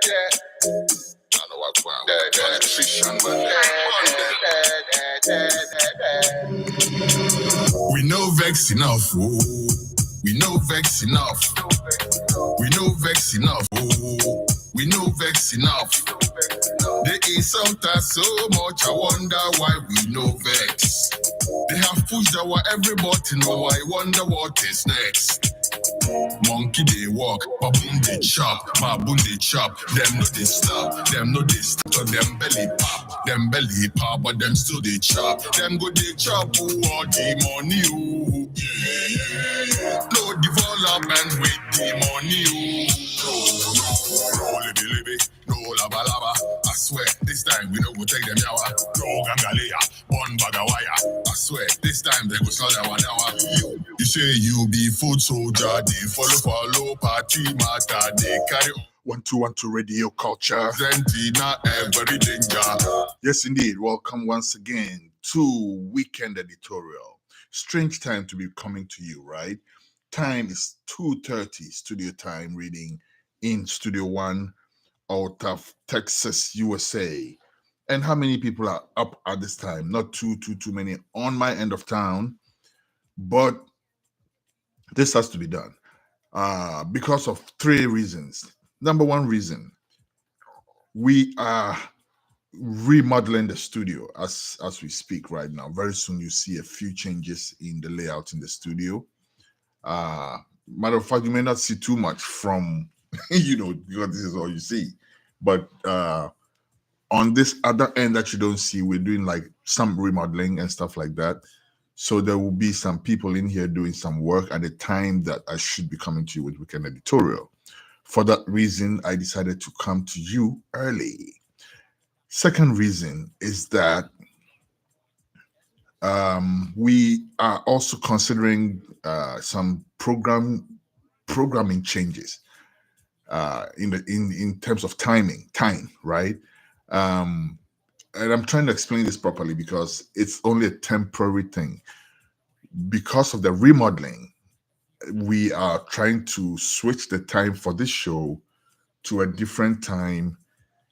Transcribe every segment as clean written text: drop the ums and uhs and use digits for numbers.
I know what fiction, we know vex enough. Oh. We know vex enough. We know vex enough. Oh. We know vex enough. They insult us so much, I wonder why we know vex. They have pushed our every button, now I wonder what is next. Monkey they walk, baboon they chop, baboon they chop. Them no they stop, them no they stop. So them belly pop, but them still they chop. Them go they chop, who all the money, oh. Yeah. No development with the money, oh. No libby, no laba laba. I swear, this time we no go take them yawa. No gangalea, one bagawaya. I swear, this time they go sell that one yawa. You say you be food soldier, they follow party matter, they carry 1212 radio culture. Zentina every danger. Yes, indeed. Welcome once again to Weekend Editorial. Strange time to be coming to you, right? Time is 2:30 studio time, reading in Studio One out of Texas, USA. And how many people are up at this time? Not too many on my end of town, but this has to be done because of three reasons. Number one reason, we are remodeling the studio as we speak right now. Very soon you see a few changes in the layout in the studio. Matter of fact, you may not see too much from because this is all you see. But on this other end that you don't see, we're doing like some remodeling and stuff like that. So there will be some people in here doing some work at the time that I should be coming to you with Weekend Editorial. For that reason, I decided to come to you early. Second reason is that we are also considering some programming changes in terms of time, right? And I'm trying to explain this properly because it's only a temporary thing. Because of the remodeling, we are trying to switch the time for this show to a different time.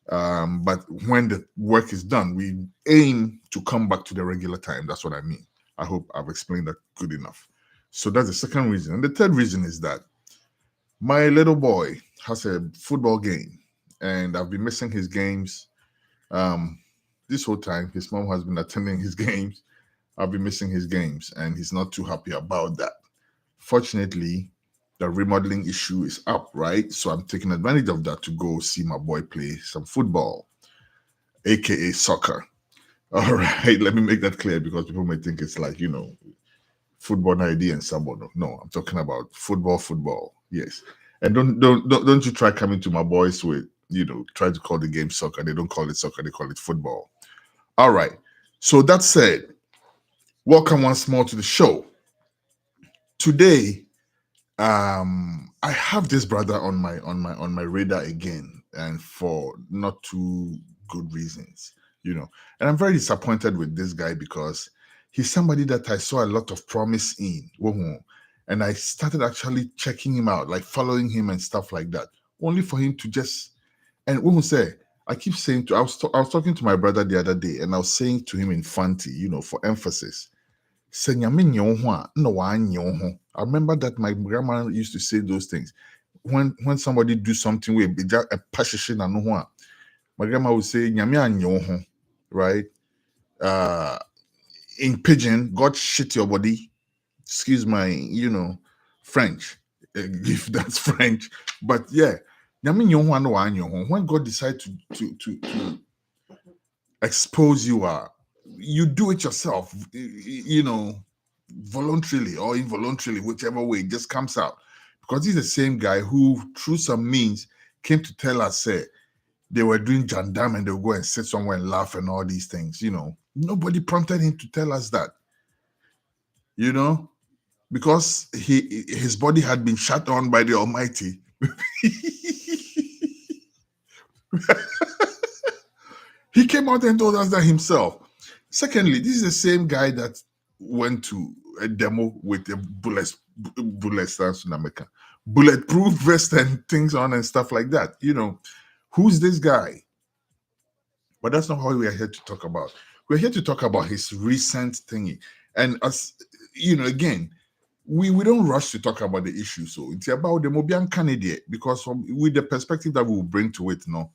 But when the work is done, we aim to come back to the regular time. That's what I mean. I hope I've explained that good enough. So that's the second reason. And the third reason is that my little boy has a football game, and I've been missing his games. This whole time, his mom has been attending his games. I've been missing his games, and he's not too happy about that. Fortunately, the remodeling issue is up, right? So I'm taking advantage of that to go see my boy play some football, aka soccer. All right, let me make that clear because people may think it's like, football idea and someone. No, I'm talking about football. Yes. And don't you try coming to my boys with, try to call the game soccer. They don't call it soccer, they call it football. All right. So that said, welcome once more to the show. Today, I have this brother on my radar again, and for not too good reasons, And I'm very disappointed with this guy because he's somebody that I saw a lot of promise in. And I started actually checking him out, like following him and stuff like that, only for him to just, and I keep saying I was talking to my brother the other day, and I was saying to him in Fanti, for emphasis, I remember that my grandma used to say those things. When somebody do something with a passion, my grandma would say, right? In Pidgin, God shit your body. Excuse my, French, if that's French. But yeah, when God decides to expose you, you do it yourself, voluntarily or involuntarily, whichever way, it just comes out. Because he's the same guy who, through some means, came to tell us, they were doing jandam and they would go and sit somewhere and laugh and all these things, Nobody prompted him to tell us that, because his body had been shut on by the Almighty. He came out and told us that himself. Secondly, this is the same guy that went to a demo with a bulletproof vest and things on and stuff like that. Who's this guy? But that's not how we are here to talk about. We're here to talk about his recent thingy. And as you know, again, we don't rush to talk about the issue. So it's about the Mobian candidate because with the perspective that we will bring to it, no,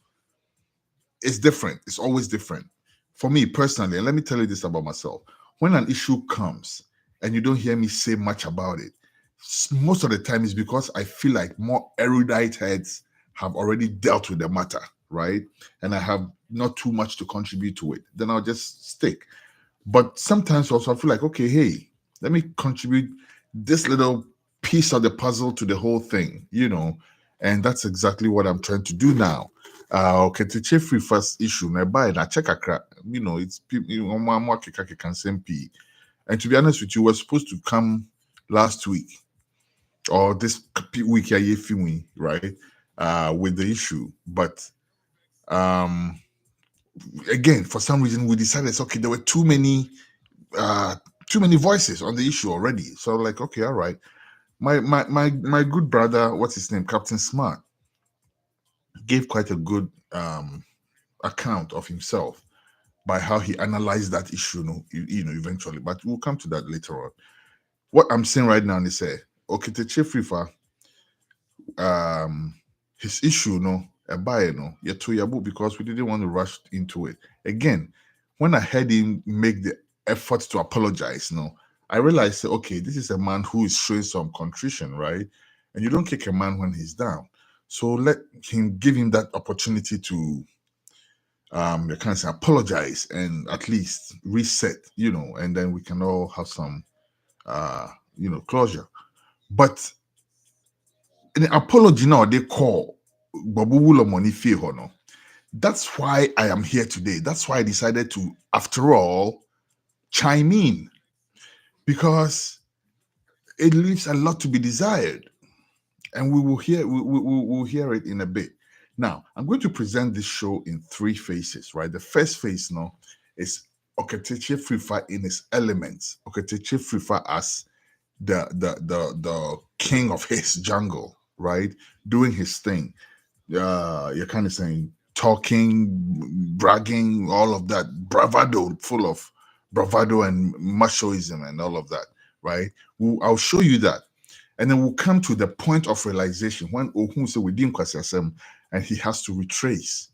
it's different. It's always different. For me personally, and let me tell you this about myself. When an issue comes and you don't hear me say much about it, most of the time is because I feel like more erudite heads have already dealt with the matter, right? And I have not too much to contribute to it. Then I'll just stick. But sometimes also I feel like, okay, hey, let me contribute this little piece of the puzzle to the whole thing, and that's exactly what I'm trying to do now. Okay, to check free first issue, na buy na check a crack, it's people, can send P. And to be honest with you, we're supposed to come last week or this week, right? With the issue, but um, again, for some reason, we decided it's okay. There were too many voices on the issue already. So like, okay, all right. My good brother, what's his name, Captain Smart, gave quite a good account of himself by how he analyzed that issue, eventually. But we'll come to that later on. What I'm saying right now is, okay, the Chief Rifa, his issue, a buyer, yet to Yabu, because we didn't want to rush into it. Again, when I heard him make the effort to apologize, I realized, okay, this is a man who is showing some contrition, right? And you don't kick a man when he's down. So let him give him that opportunity to you can say apologize and at least reset, and then we can all have some closure. But the apology now they call Babuwulo money fee no. That's why I am here today. That's why I decided to, after all, chime in. Because it leaves a lot to be desired. And we will we'll hear it in a bit. Now, I'm going to present this show in three phases, right? The first phase now is Okatakyie Frifa in its elements. Okatakyie Frifa as the king of his jungle, right? Doing his thing. You're kind of saying talking, bragging, all of that, bravado, full of bravado and machoism and all of that, right? I'll show you that. And then we'll come to the point of realization when Ohun said within Kwasiasem and he has to retrace.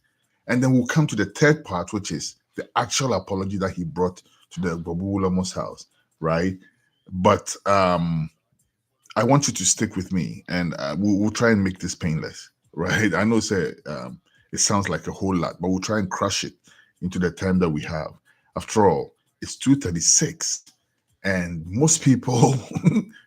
And then we'll come to the third part, which is the actual apology that he brought to the Babu Ulamos house, right? But I want you to stick with me and we'll try and make this painless, right? I know it sounds like a whole lot, but we'll try and crush it into the time that we have. After all, it's 2:36 and most people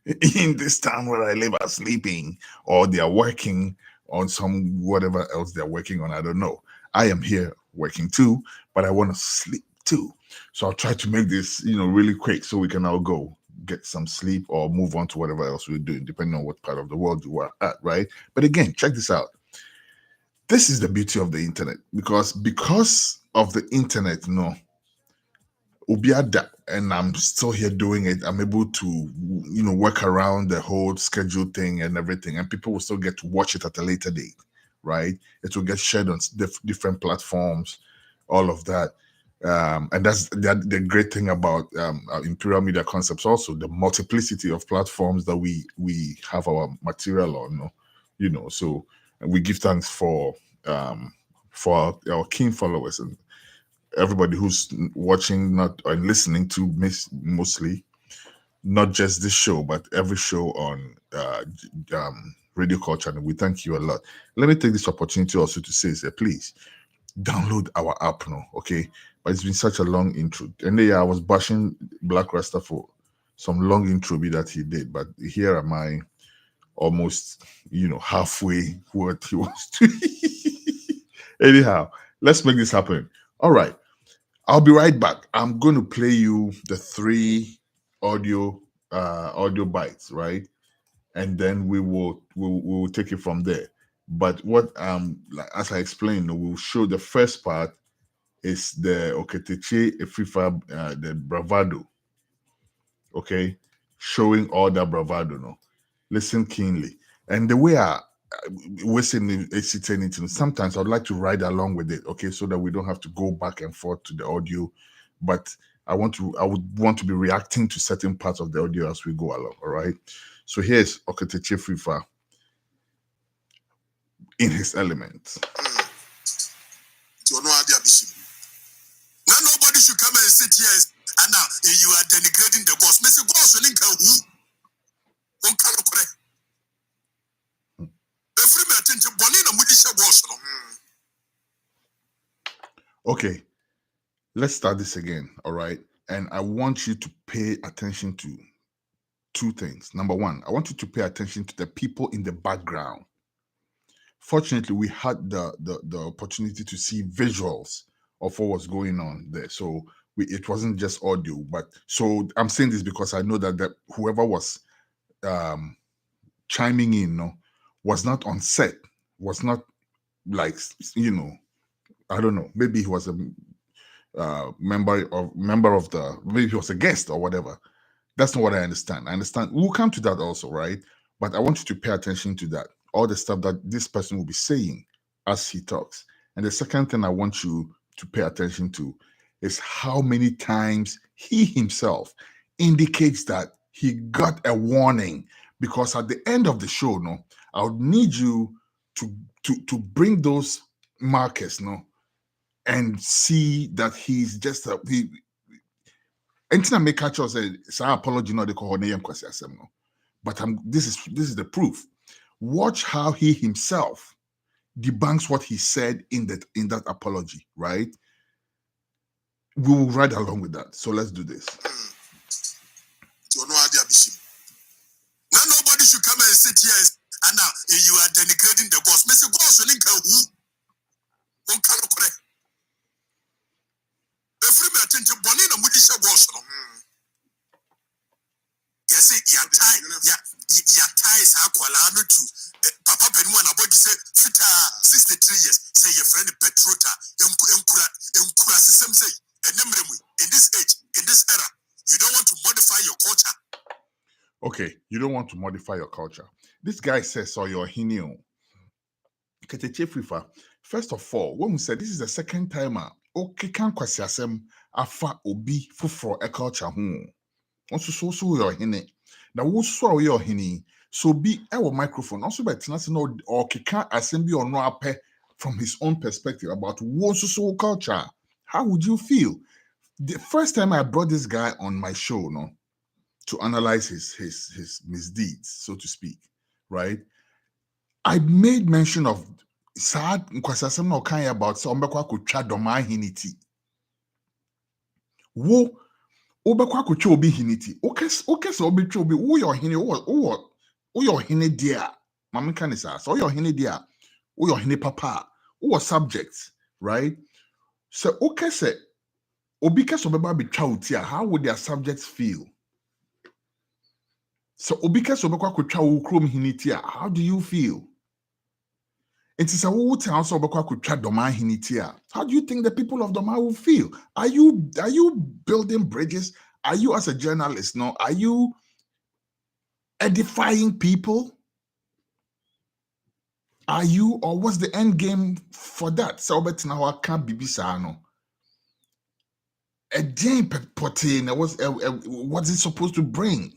in this town where I live are sleeping or they are working on some whatever else they're working on. I don't know. I am here working too, but I want to sleep too. So I'll try to make this, really quick so we can all go get some sleep or move on to whatever else we're doing, depending on what part of the world you are at, right? But again, check this out. This is the beauty of the internet because of the internet, Ubiada, and I'm still here doing it. I'm able to, work around the whole schedule thing and everything, and people will still get to watch it at a later date, right? It will get shared on different platforms, all of that. And that's the great thing about Imperial Media Concepts. Also, the multiplicity of platforms that we have our material on. So we give thanks for our keen followers and everybody who's watching not and listening to mostly not just this show but every show on Radio Culture, and we thank you a lot. Let me take this opportunity also to say please download our app now, okay? But it's been such a long intro, and I was bashing Black Rasta for some long intro that he did, but here am I almost halfway what he wants to. Anyhow, let's make this happen. All right, I'll be right back. I'm going to play you the 3 audio bites, right? And then we will take it from there. But what as I explained, we'll show the first part is the Okatakyie Afrifa, the bravado. Okay, showing all that bravado. No, listen keenly. And the way sometimes I'd like to ride along with it, okay, so that we don't have to go back and forth to the audio, but I would want to be reacting to certain parts of the audio as we go along. All right. So here's Okatakyie Afrifa in his element. Now nobody should come and sit here and now you are denigrating the boss. Mr. Boss, link who? One kind of correct. Okay, let's start this again. All right. And I want you to pay attention to two things. Number one, I want you to pay attention to the people in the background. Fortunately, we had the opportunity to see visuals of what was going on there. So it wasn't just audio, but so I'm saying this because I know that whoever was chiming in, was not on set, was not like, I don't know, maybe he was a member of the, maybe he was a guest or whatever. That's not what I understand. I understand we'll come to that also, right? But I want you to pay attention to that, all the stuff that this person will be saying as he talks. And the second thing I want you to pay attention to is how many times he himself indicates that he got a warning. Because at the end of the show, I would need you to bring those markers, and see that he's just anything I make catch us say apology, they call her Kwesi E, but this is the proof. Watch how he himself debunks what he said in that apology, right? We will ride along with that. So let's do this. Now nobody should come and sit here and now you are denigrating the boss. Mr. Boss, link who? One kind of correct. Yes, your tie, your ties are qualano to Papa Penwan about to say 63 years. Say your friend Petrota, in this age, in this era, you don't want to modify your culture. Okay, you don't want to modify your culture. This guy says, so you're hinio. Okatakyie Afrifa, first of all, when we said this is the second time, okay, can Kwesi asem afa obi fufro a culture home. Also, so you're hine. Now, what's so you're hine? So be our microphone. Also, by Tinasi no or kika assembly or no ape from his own perspective about what's so culture. How would you feel? The first time I brought this guy on my show, to analyze his misdeeds, so to speak, right? I made mention of sad nkwasasem na okan about so ombekwa akotwa doma hiniti. Wo obekwa akotwa obi hiniti. Okese obetwa obi wo your hini wo your hini dia. Mama kan say so your hini dia. Wo your hini papa. Wo subject, right? So okese obi kese obeba betwa utia. How would their subjects feel? So obi kese obekwa akotwa wo krom hiniti. How do you feel? It is a also how do you think the people of Doma will feel? Are you building bridges? Are you, as a journalist, are you edifying people? Are you, or what's the end game for that? So now I can't be bisano. What's it supposed to bring?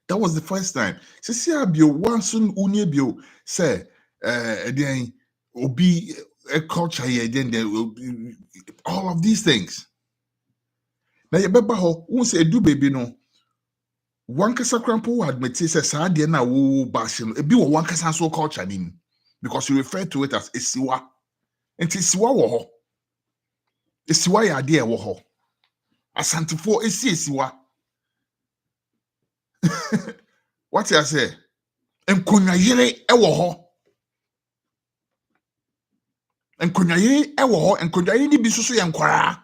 That was the first time. See, one soon unibio say, then obi a culture here, then there will be all of these things. Now, you remember how who say do baby no one kasa crampo admit says Sadia na wo bashin a be one kasa so culture nim because you refer to it as isiwa. And isiwa wo ho. Isiwa ya de wo ho. Asantifo isiwa. What I say? Nkonya yere ewo ho. Nkonya yere ewo ho. Nkonya yere ni bi so ye nkwara.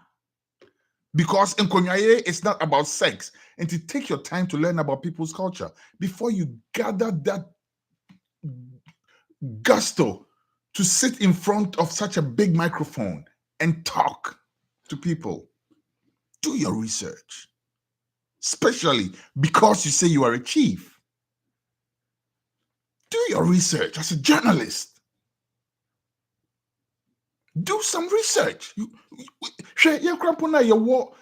Because nkonya yere is not about sex. And to take your time to learn about people's culture before you gather that gusto to sit in front of such a big microphone and talk to people. Do your research. Especially because you say you are a chief. Do your research as a journalist. Do some research. Share your crampona, your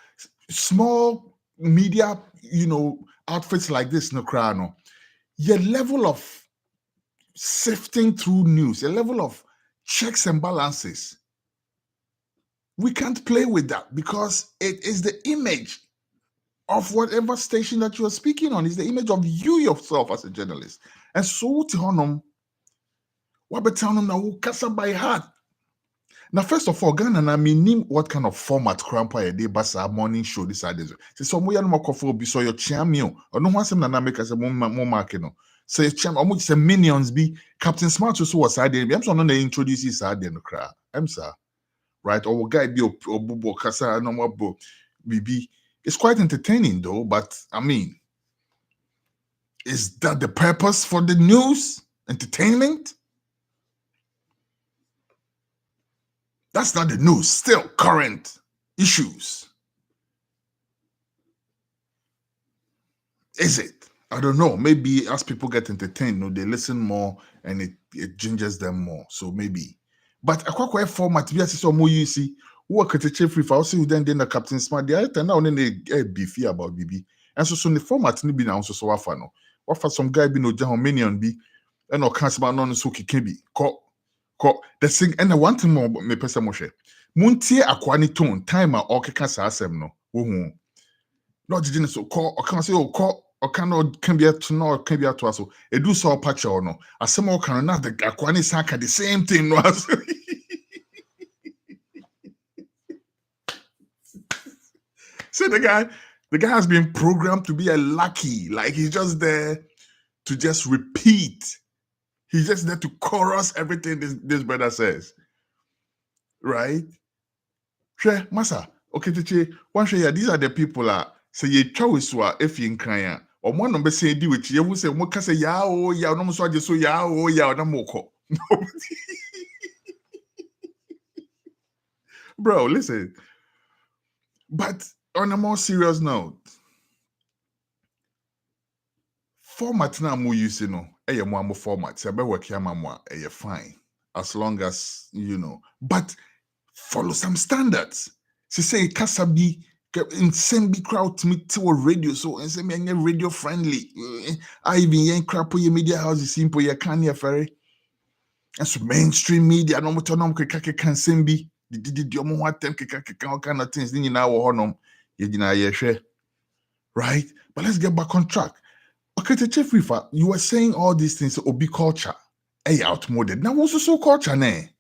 small media, outfits like this, no crano. Your level of sifting through news, a level of checks and balances. We can't play with that because it is the image of whatever station that you are speaking on. Is the image of you yourself as a journalist. And so to honum, what be telling them now kasa by heart. Now, first of all, Ghana, I mean, what kind of format Crampa a day basa morning show this idea. Say some way no more coffee be so your champion or no one some na make as a more market no. Say cham almost say minions be Captain Smart so was idea. I'm so no introduce this idea no cra. I'm sir. Right? Or guy be obubo kasa no more bo BB. It's quite entertaining though, but I mean, is that the purpose for the news? Entertainment? That's not the news. Still current issues. Is it? I don't know. Maybe as people get entertained, they listen more and it gingers them more. So maybe. But a quite format, we see some more you see. Work at the chief if I also then the Captain Smart. The other now then they beefy about BB. And so the format ni be now so wafano. Wafa some guy be no jahon minion be and no cancel non so kikibi. Ko the thing and the one thing more me pesa moshe. Muntie akwani tone time or keka sa asem no. Wohu. No jijine so call or can say call or cannot can be to no can be to us. E do so patch or no. Asem or can not the akwani saka the same thing no. So the guy has been programmed to be a lucky, like he's just there to just repeat. He's just there to chorus everything this brother says. Right? Sure, Masa. Okay, teacher, one share these are the people say ye chawiswa if you cry. Or one number say di which you will say moka say ya oh ya no so so ya oh ya na moko. Bro, listen. But on a more serious note, format na mo use no mo format. Say be work ya mamwa fine. As long as but follow some standards. She say kasabi in same big crowd to me to radio so and say me radio friendly. I even yen crap your media houses simple you can ya ferry. And so mainstream media no moto no keka can same be did your mo what them keka all kind of things ni na wo honom ye gina ye hwe. Right? But let's get back on track. Okay, to Chief Rifa, you were saying all these things obi culture. Outmoded. Now what's so culture ne?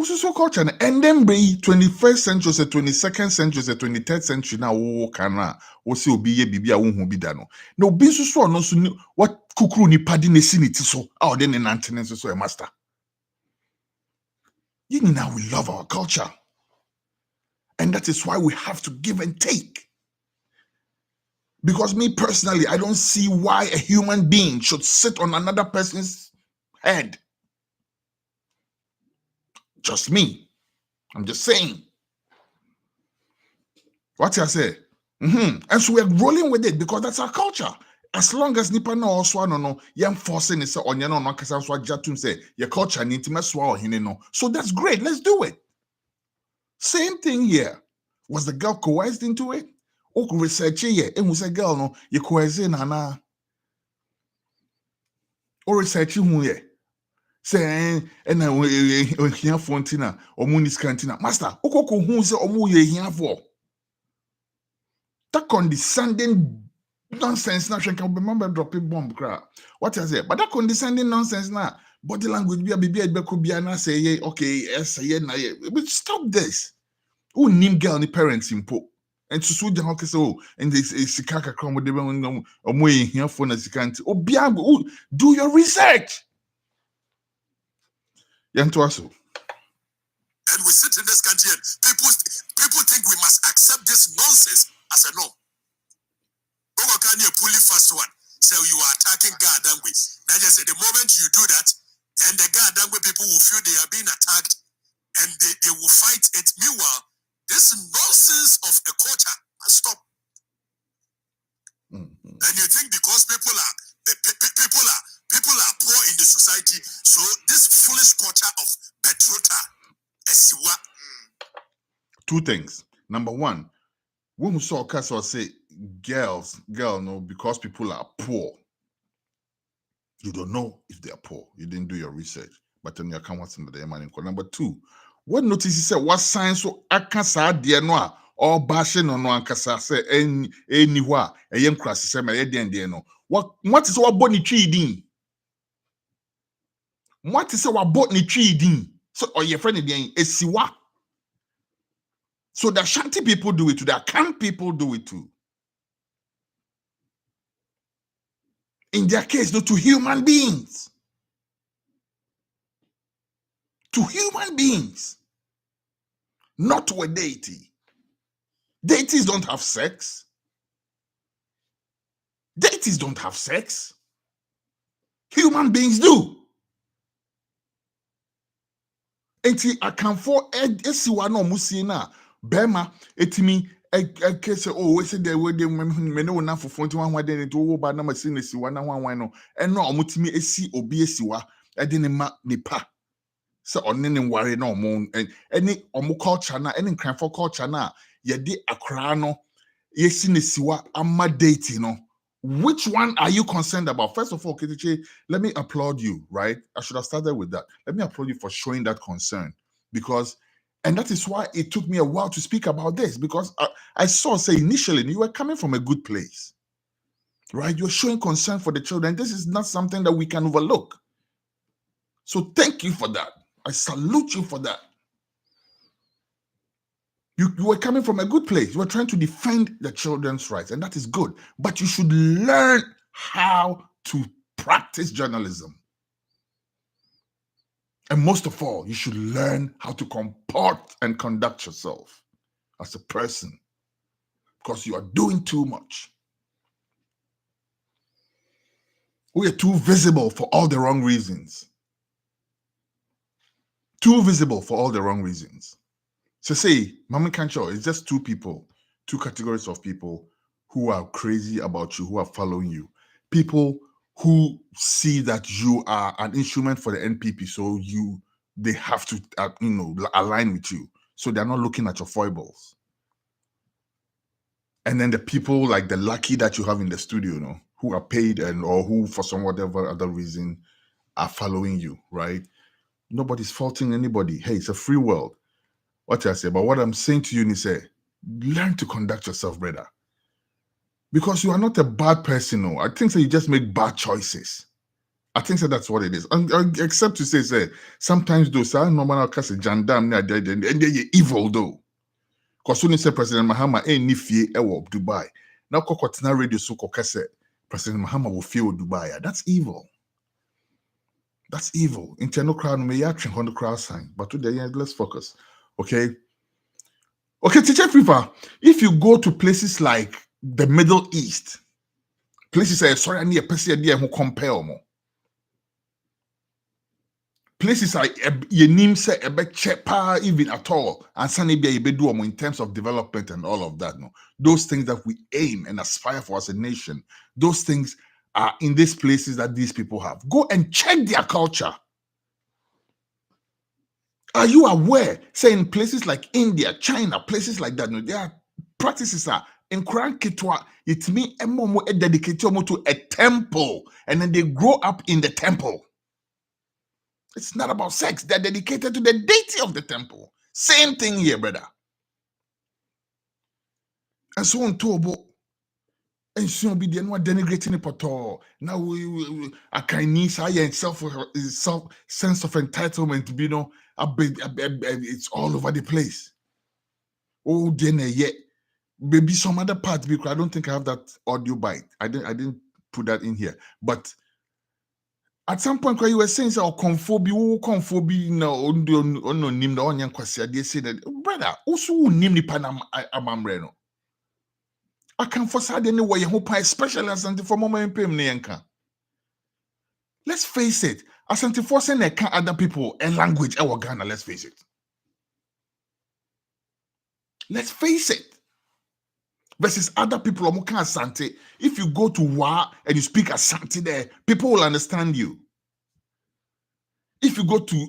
So culture and then be 21st century, 22nd century, 23rd century now kana see obi ye bibia wo hu bi da no. Na obi so no so what kukuru ni padi na si niti so a ode ne nantene so a master. Now we love our culture. And that is why we have to give and take. Because me personally, I don't see why a human being should sit on another person's head. Just me. I'm just saying. What I say? And so we're rolling with it because that's our culture. As long as nipa no also no yam forcing is on no no kasa so ajatum say your culture need to mess or hine no. So that's great. Let's do it. Same thing here. Was the girl coerced into it? O research here and we say girl no you coerce na or research who here. Say and here fontina or munis cantina. Master, okoko who say omu ye here for. That condescending nonsense now she can remember dropping bomb crap. What is it? But that condescending nonsense now, body language be a baby could be an say okay, yes, na but stop this. Who name girl ni parents impo. And to suit the hockey so and this is Sikaka come with the or more here for the Sikanti. Oh, Biago, do your research. Yantuaso. And we sit in this country and people think we must accept this nonsense as a no. Okatakyie a fully fast one. So you are attacking God that way. That just say the moment you do that, then the God that way people will feel they are being attacked and they will fight it. Meanwhile, this nonsense of a culture must stop. And you think because people are People are poor in the society. So this foolish culture of betrota, esiwa. Two things. Number one, when we saw Castle say girl, no, because people are poor. You don't know if they are poor. You didn't do your research. But then you can't what's in the money. Number two, what notice he said what science so akasa dear no or bashing on one kasa say anywhere a young crass say my dear no. What is what body tree din? What is our botany tree din? So or your friend again is siwa. So the Shanti people do it too, the Akan people do it too. In their case, no, to human beings. To human beings. Not to a deity. Deities don't have sex. Deities don't have sex. Human beings do. Enti akanfo esiwa no musi na bema etimi ekese oh we say the way they me no na fofo nti wan de to wo ba na machine esiwa na wan no eno omutimi esi obi esiwa de ne ma nipa se onne ne ware na omo any omo culture na any cranfo culture na ye de akra no yesi ne siwa ama date no. Which one are you concerned about? First of all, Ketiche, let me applaud you, right? I should have started with that. Let me applaud you for showing that concern because, and that is why it took me a while to speak about this because I saw, say, initially you were coming from a good place, right? You're showing concern for the children. This is not something that we can overlook. So thank you for that. I salute you for that. You were coming from a good place. You were trying to defend the children's rights, and that is good. But you should learn how to practice journalism. And most of all, you should learn how to comport and conduct yourself as a person because you are doing too much. We are too visible for all the wrong reasons. Too visible for all the wrong reasons. So say, Mama Kancho, it's just two people, two categories of people who are crazy about you, who are following you. People who see that you are an instrument for the NPP, so they have to align with you. So they're not looking at your foibles. And then the people like the lucky that you have in the studio, who are paid or who for some whatever other reason are following you, right? Nobody's faulting anybody. Hey, it's a free world. What I say, but what I'm saying to you is learn to conduct yourself, brother. Because you are not a bad person. No. I think that you just make bad choices. I think that that's what it is. Except to say, sometimes those are normal case jandam and they're evil though. Because when you say President Mahama ain't nifie ewo Dubai. Now Kokotina radio so kokase President Mahama will feel Dubai. That's evil. That's evil. Internal crowd may action on the crowd sign. But today, let's focus. Okay, teacher Afrifa, if you go to places like the Middle East, places sorry, I need a person there who compare more. Places like your name say a bit cheaper even at all, and Sunny be do in terms of development and all of that. No, those things that we aim and aspire for as a nation, those things are in these places that these people have. Go and check their culture. Are you aware? Say in places like India, China, places like that, their practices are in Quran Kitwa. It means a dedicated to a temple, and then they grow up in the temple. It's not about sex. They're dedicated to the deity of the temple. Same thing here, brother. And so on, Tobo. And soon be the one denigrating it at all. Now I can need self sense of entitlement to be it's all over the place. Oh, then yet maybe some other part because I don't think I have that audio bite. I didn't put that in here. But at some point where you were saying so confobi no nim the onion kwasi they say that brother also nim ni panam amamre no. I can forsade anyway you hope especially as anti for moment pay me yanka. Let's face it, as anti forcing other people and language our Ghana, let's face it. Let's face it. versus other people omuka Asante. If you go to Wa and you speak Asante there, people will understand you. If you go to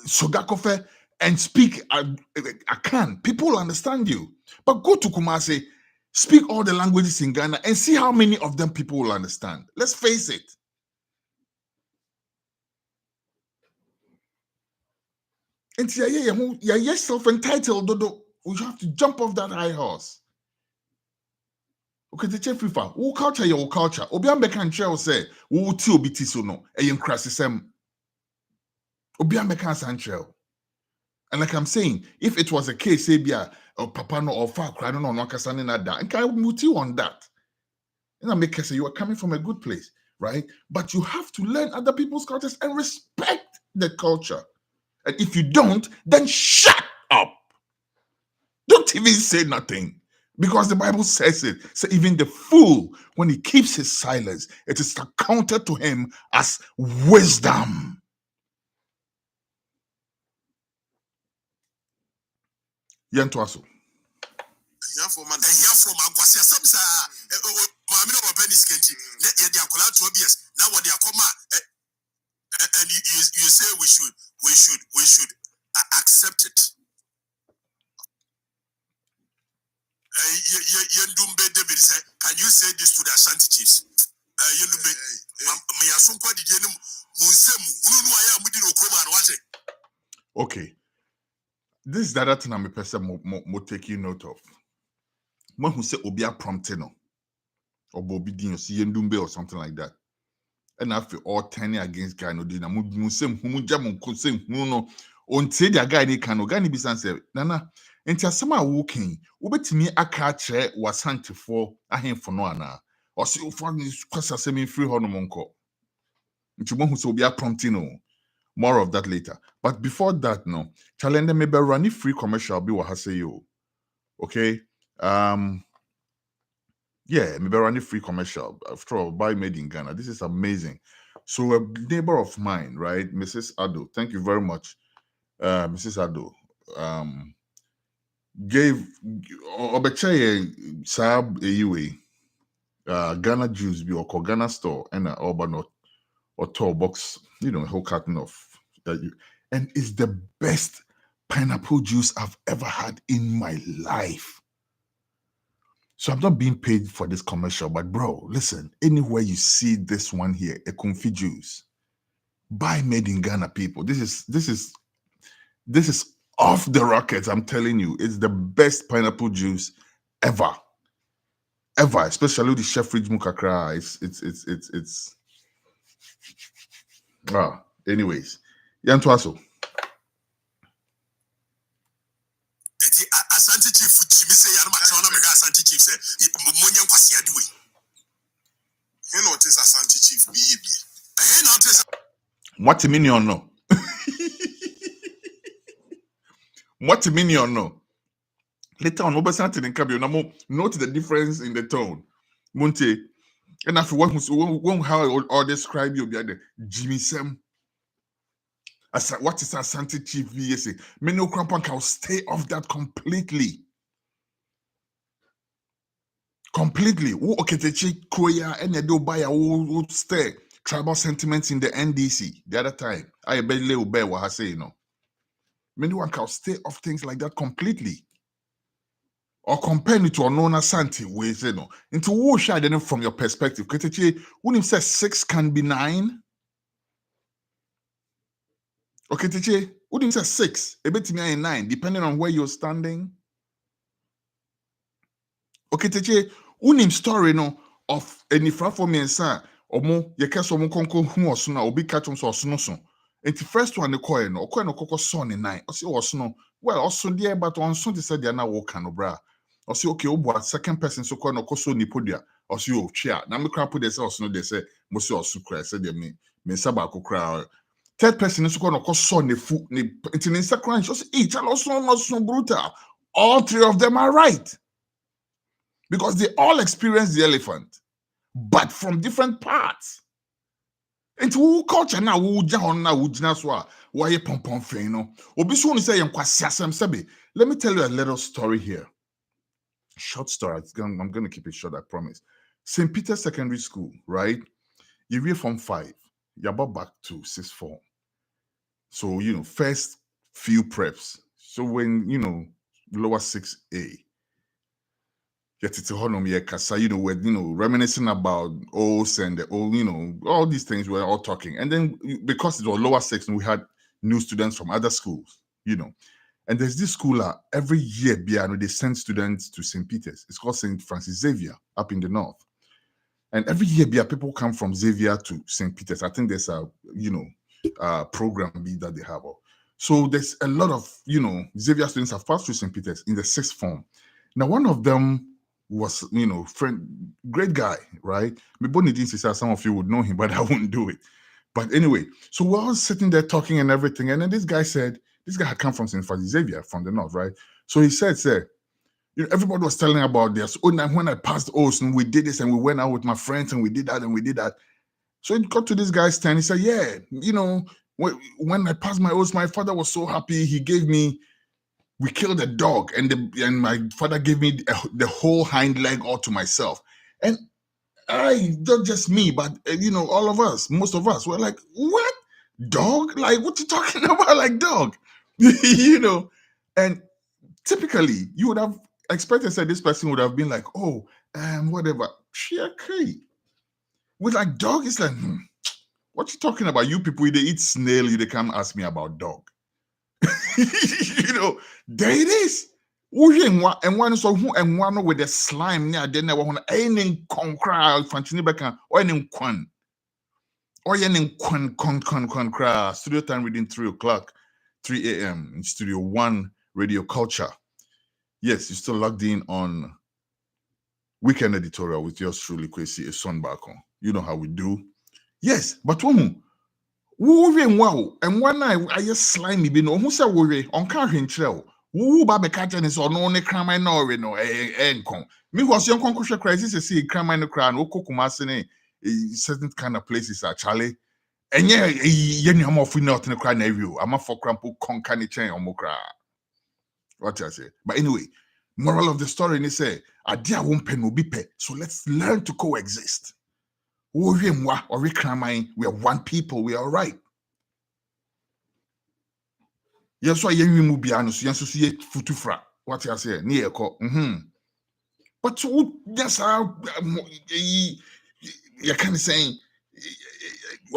Sogakofe and speak Akan, people will understand you. But go to Kumasi, speak all the languages in Ghana and see how many of them people will understand. Let's face it. And you're self-entitled, Dodo. You have to jump off that high horse. Okay, the Afrifa, who culture your culture. Obiambe can share say, who ti obi ti so no, e yen crasisem. Obiambe can sanchel. And like I'm saying, if it was a case, say, or papa no or fa cry no no kasane na da, and can muti on that. And I make say you are coming from a good place, right? But you have to learn other people's cultures and respect the culture. And if you don't, then shut up. Don't even say nothing. Because the Bible says it. So even the fool, when he keeps his silence, it is accounted to him as wisdom. Yantuaso. Yeah, from Kwesi E. Mammy no Benny's Kenty. Let the Akola 12 years. Now what they are come and you say we should accept it. Yendumbe David said, can you say this to the Ashanti chiefs? Yendumbe, me asumpa di jenum munsem unu aya mudi no koma and watch it. Okay. This is the other thing I'm a person mo taking note of. When who say Obia promptino or Bobby Dino, see Yendumbe or something like that. And after all turning against guy no dina musem humujam kusem no on say the guy they can organi bisan say nana enti asema walking ubetimi aka kire wasante for ahemfo no ana or see for kwasa semi free hono monko nti mo hu say Obia promptino. More of that later. But before that, no, challenge maybe running free commercial be what I say you. Okay. Yeah, maybe running free commercial. After all, buy made in Ghana. This is amazing. So a neighbor of mine, right, Mrs. Ado, thank you very much. Mrs. Ado, gave Obechaye Saab Ewe Ghana juice be or Ghana store and Urban or tour box, a whole carton of and it's the best pineapple juice I've ever had in my life. So I'm not being paid for this commercial, but bro, listen, anywhere you see this one here, a comfy juice, buy made in Ghana, people. This is off the rockets. I'm telling you, it's the best pineapple juice ever, especially the Chef Ridge Mukakra. It's anyways, Yantuaso. Asante chief chimi say yarma tona mega Asante chief say monyen Kwesi aduwe. He notice Asante chief be. He notice What minion no? What minion no? Later on, Obesanti in Kabio, note the difference in the tone. Munte, and after one how or describe you, be the Jimmy Sam. What is Asante chief? Yes, many Okrampan can stay off that completely. Completely. Who Okatakyie Koya and the Dobaya who stay tribal sentiments in the NDC the other time. I bet Leo Bear what I say, Many one can stay off things like that completely. Or compare it to a known Asante way, into who shade them from your perspective. Okatakyie, when him says 6 can be 9. Okatakyie, when him says 6, a bit me 9, depending on where you're standing. Okatakyie, unim story of any platform and sa omo ye kese omo konko hu oso na obi catch so oso no so. And the first one the coin no koko son 9. O say oso no well oso there but on so they said they na work no bra. O say okay obo second person so coin no koso ni podia. O say o chia na me kra put they say oso no they say mo say oso kra say they me sa Baako kra. Third person so coin no koso ne fu ne in second so say each also no so brutal. All 3 of them are right. Because they all experience the elephant, but from different parts. And who culture now, who jahon now, who jinaswa, why pompon feno. Obisu ni say Kwesi asem sebe. Let me tell you a little story here. short story. I'm going to keep it short, I promise. St. Peter's Secondary School, right? You read from 5, you're about back to 6th form. So, first few preps. So when, lower 6A, get it to honor me, Kasa, we're, reminiscing about O's and the old, all these things, we're all talking. And then because it was lower 6, we had new students from other schools, And there's this school every year, they send students to St. Peter's. It's called St. Francis Xavier up in the north. And every year, people come from Xavier to St. Peter's. I think there's a, program that they have. So there's a lot of, Xavier students have passed through St. Peter's in the 6th form. Now, one of them was, great guy, right? Some of you would know him, but I wouldn't do it. But anyway, so we're all sitting there talking and everything. And then this guy had come from St. Francis Xavier from the north, right? So he said, everybody was telling about this. Oh, when I passed O's and we did this and we went out with my friends and we did that and we did that. So it got to this guy's turn. He said, yeah, when I passed my O's, my father was so happy. He gave me, we killed a dog and my father gave me the whole hind leg all to myself. And not just me, but, all of us, most of us were like, what? Dog? Like, what you talking about? Like dog? And typically you would have expected that this person would have been like, oh, whatever. Okay. With like dog, it's like, what you talking about? You people, they eat snail, they come ask me about dog. There it is. And one so who and one with the slime near the never want any concra fantini beka or any quan. Or any quan cra. Studio time reading 3 a.m. in Studio 1 Radio Culture. Yes, you're still logged in on Weekend Editorial with yours truly, Kwesi E Baako. You know how we do. Yes, but wow, and one night I just slimy be no who said worry on carrying trail. Woo baby catching is on only crime I know enco. Me was young concussion crisis to see crime in the crown, or cocumasine certain kind of places actually. And I'm off not in the crown review. I'm a for crampo concani chain or mokra. What I say. But anyway, moral of the story is say, I dear won't pen will be pay. So let's learn to coexist. We are one people, we are all right. Yes, why you move beyond so you futufra. What I say, near call. But yes, you kind of saying,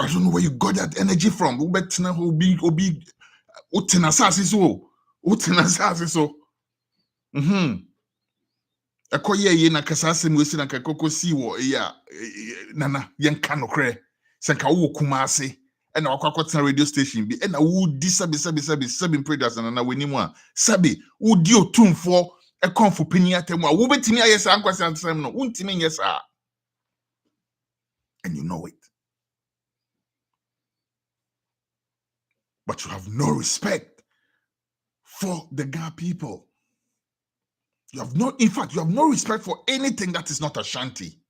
I don't know where you got that energy from. But now will be utenasasi so. Akoye na kasase mwesi na kakoko siwo ya nana yenka nokre senka wo kumase ena wakwakotena radio station bi ena wo di sabi predators na weni mu a sabi wo di otumfo e konfo pani atemu a wo betimi ayesa ankwase ansem no untimi nyesa and you know it, but you have no respect for the Ga people. You have no respect for anything that is not Ashanti.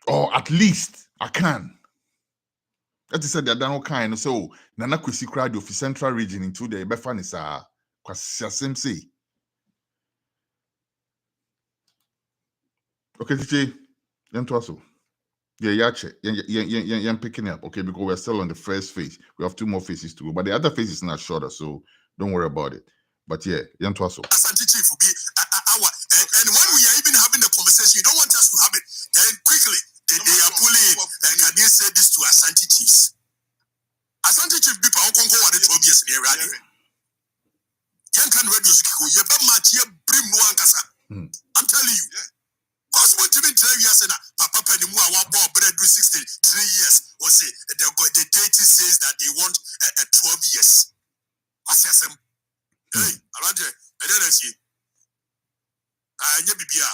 Or at least I can. That is said that no kind. So Nana Kwesi crowd of the central region into the Befan is Kwasi say. Okay, TJ, also. Yeah, picking up, okay, because we're still on the first phase. We have 2 more phases to go, but the other phase is not shorter, so don't worry about it. But yeah, also. Asante Chief will be our, and when we are even having the conversation, you don't want us to have it. Then quickly, they are pulling it. Can they say this to Asante Chiefs? Asante Chief be power conquer what it will be a radio. Young can radio skill, you have much here, brim no ankasa. I'm telling you. Because what you mean 12 years and Papa Penny Mua, one ball, but 63 years, or say the date says that they want 12 years. What's your hey, around here, I don't see. I never be a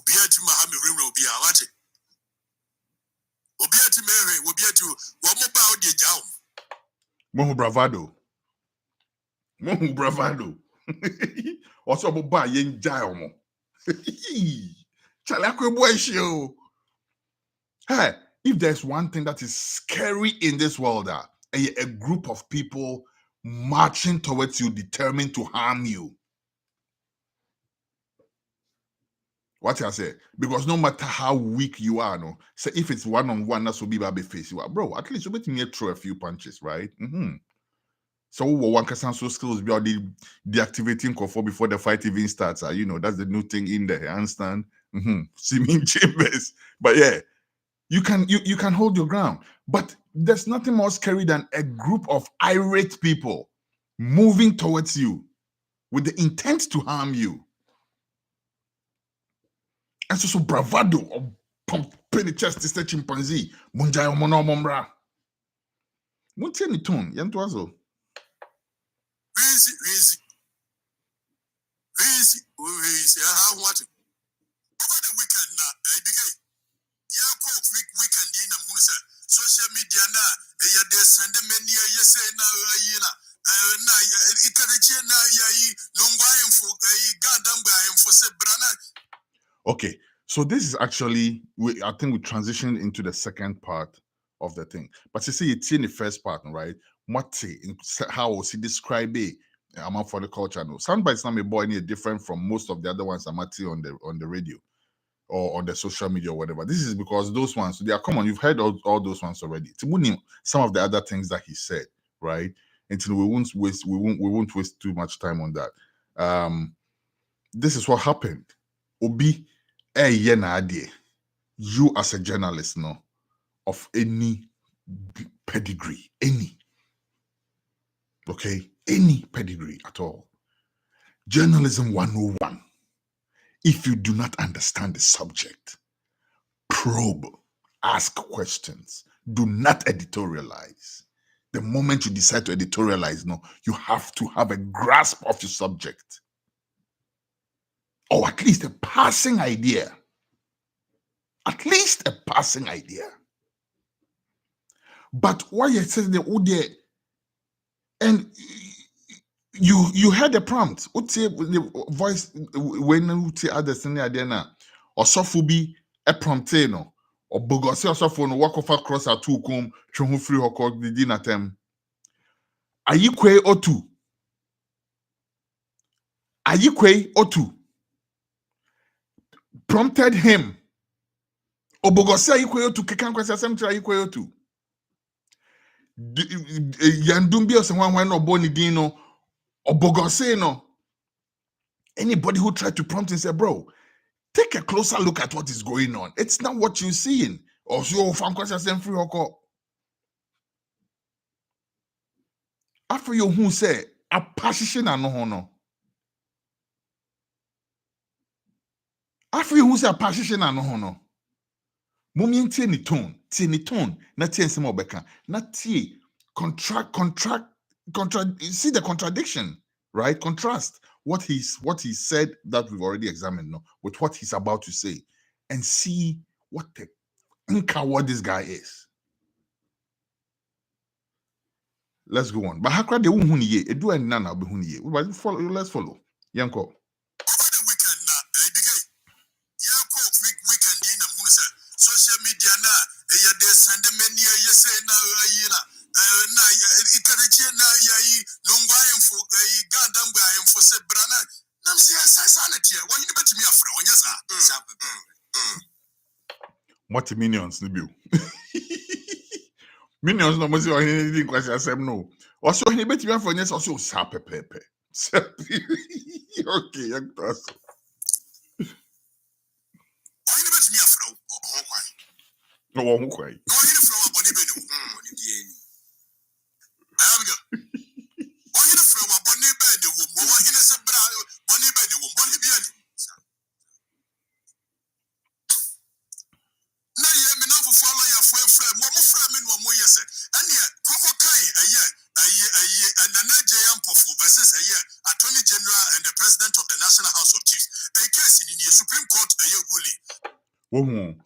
Obia to Mahami Rim Obia, what it? Obia to Mary, Obia to one more bow the jow. Mohu bravado. Also, buy yen jailmo. Hey, if there's one thing that is scary in this world, a group of people marching towards you, determined to harm you. What I say? Because no matter how weak you are, no, say if it's one-on-one, that's will be baby face you are, bro. At least you bet me throw a few punches, right? So one can so skills be already deactivating control before the fight even starts. That's the new thing in there. You understand? See me in chambers. But yeah, you can hold your ground. But there's nothing more scary than a group of irate people moving towards you with the intent to harm you. And so bravado or pumping the chest to chimpanzee. Munjai omono omombra. Muntie ni tone. Yantuazo. Easy. How what? Over the weekend now, weekend in social media now. They send many say now Okay, so this is actually I think we transitioned into the second part of the thing. But you see, it's in the first part, right? How was he describe it? Among for the culture, no. Soundbites not a boy any different from most of the other ones I'm on the radio or on the social media or whatever. This is because those ones they are common. You've heard all those ones already. Some of the other things that he said, right? Until we won't waste too much time on that. This is what happened. Obi, you as a journalist, no, of any pedigree, any pedigree at all. Journalism 101. If you do not understand the subject, probe, ask questions, do not editorialize. The moment you decide to editorialize, no, you have to have a grasp of your subject. Or at least a passing idea. At least a passing idea. But what you said the and you heard the prompt. The voice when you see others in the now or sofubi a prompte no or bogosi or sofo walk off across a two comb chonhu free hokok the dinner tem. Ayikwe otu. Ayikwe otu prompted him. Obogosi ayikwe otu kekan kwesi asemtra ayikwe otu. Yandumbi osenwan no boni dino Obogose no. Anybody who tried to prompt him said, bro, take a closer look at what is going on. It's not what you're seeing. Or so free hoko. After you who say a passion and no hono. After you who say a passion and no hono. Mumien tie ni tone, na tie nsema obeka, na tie contract. See the contradiction, right? Contrast what he said that we've already examined, no, with what he's about to say, and see what this guy is. Let's go on. But how could they ye? Edu and nana be ye? Let's follow. Yanko. Over the weekend now, weekend in social media now. They send many say now What minions nibu? Minions no must anything question no. Also he bet me for yes also sapepepe. Okay, young person. No one quite. Attorney General and the President of the National House of Chiefs. A case in the Supreme Court ruling.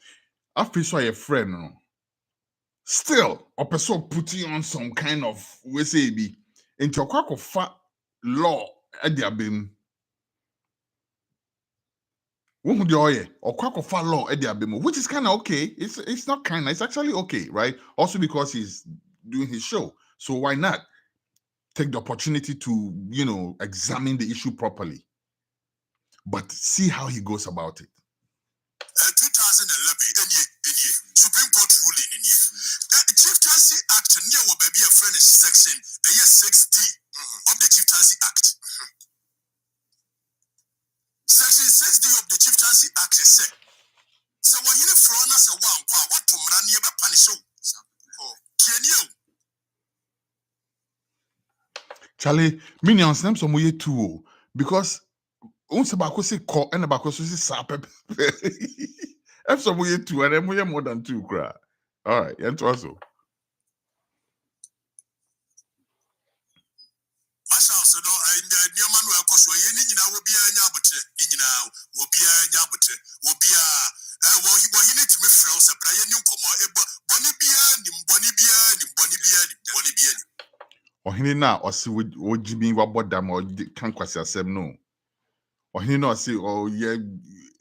Afrifa a friend, no. Still, a person putting on some kind of we say be into a quack of fat law at the abim. Or quack of fat law at the abim, which is kind of okay. It's not kind of, it's actually okay, right? Also because he's doing his show. So why not take the opportunity to, examine the issue properly? But see how he goes about it. 2011 Supreme Court ruling in here. Chieftaincy Act near what baby a friend is section 6D of the Chieftaincy Act. Section 6D of the Chieftaincy Act is said. So when you from us a one what to run near punish you. Can you? Charlie, minions them some way too because once Baako say call and Baako say sap. F some way two and then we more than two cry. All right, and also. So no, and the man will cost you any will be a yabutre, will be a yabutre, will be a well, he needs to be froze up. I knew Bonibia. Or he now or see what Jimmy what them or can't question them no. Or he not say oh yeah,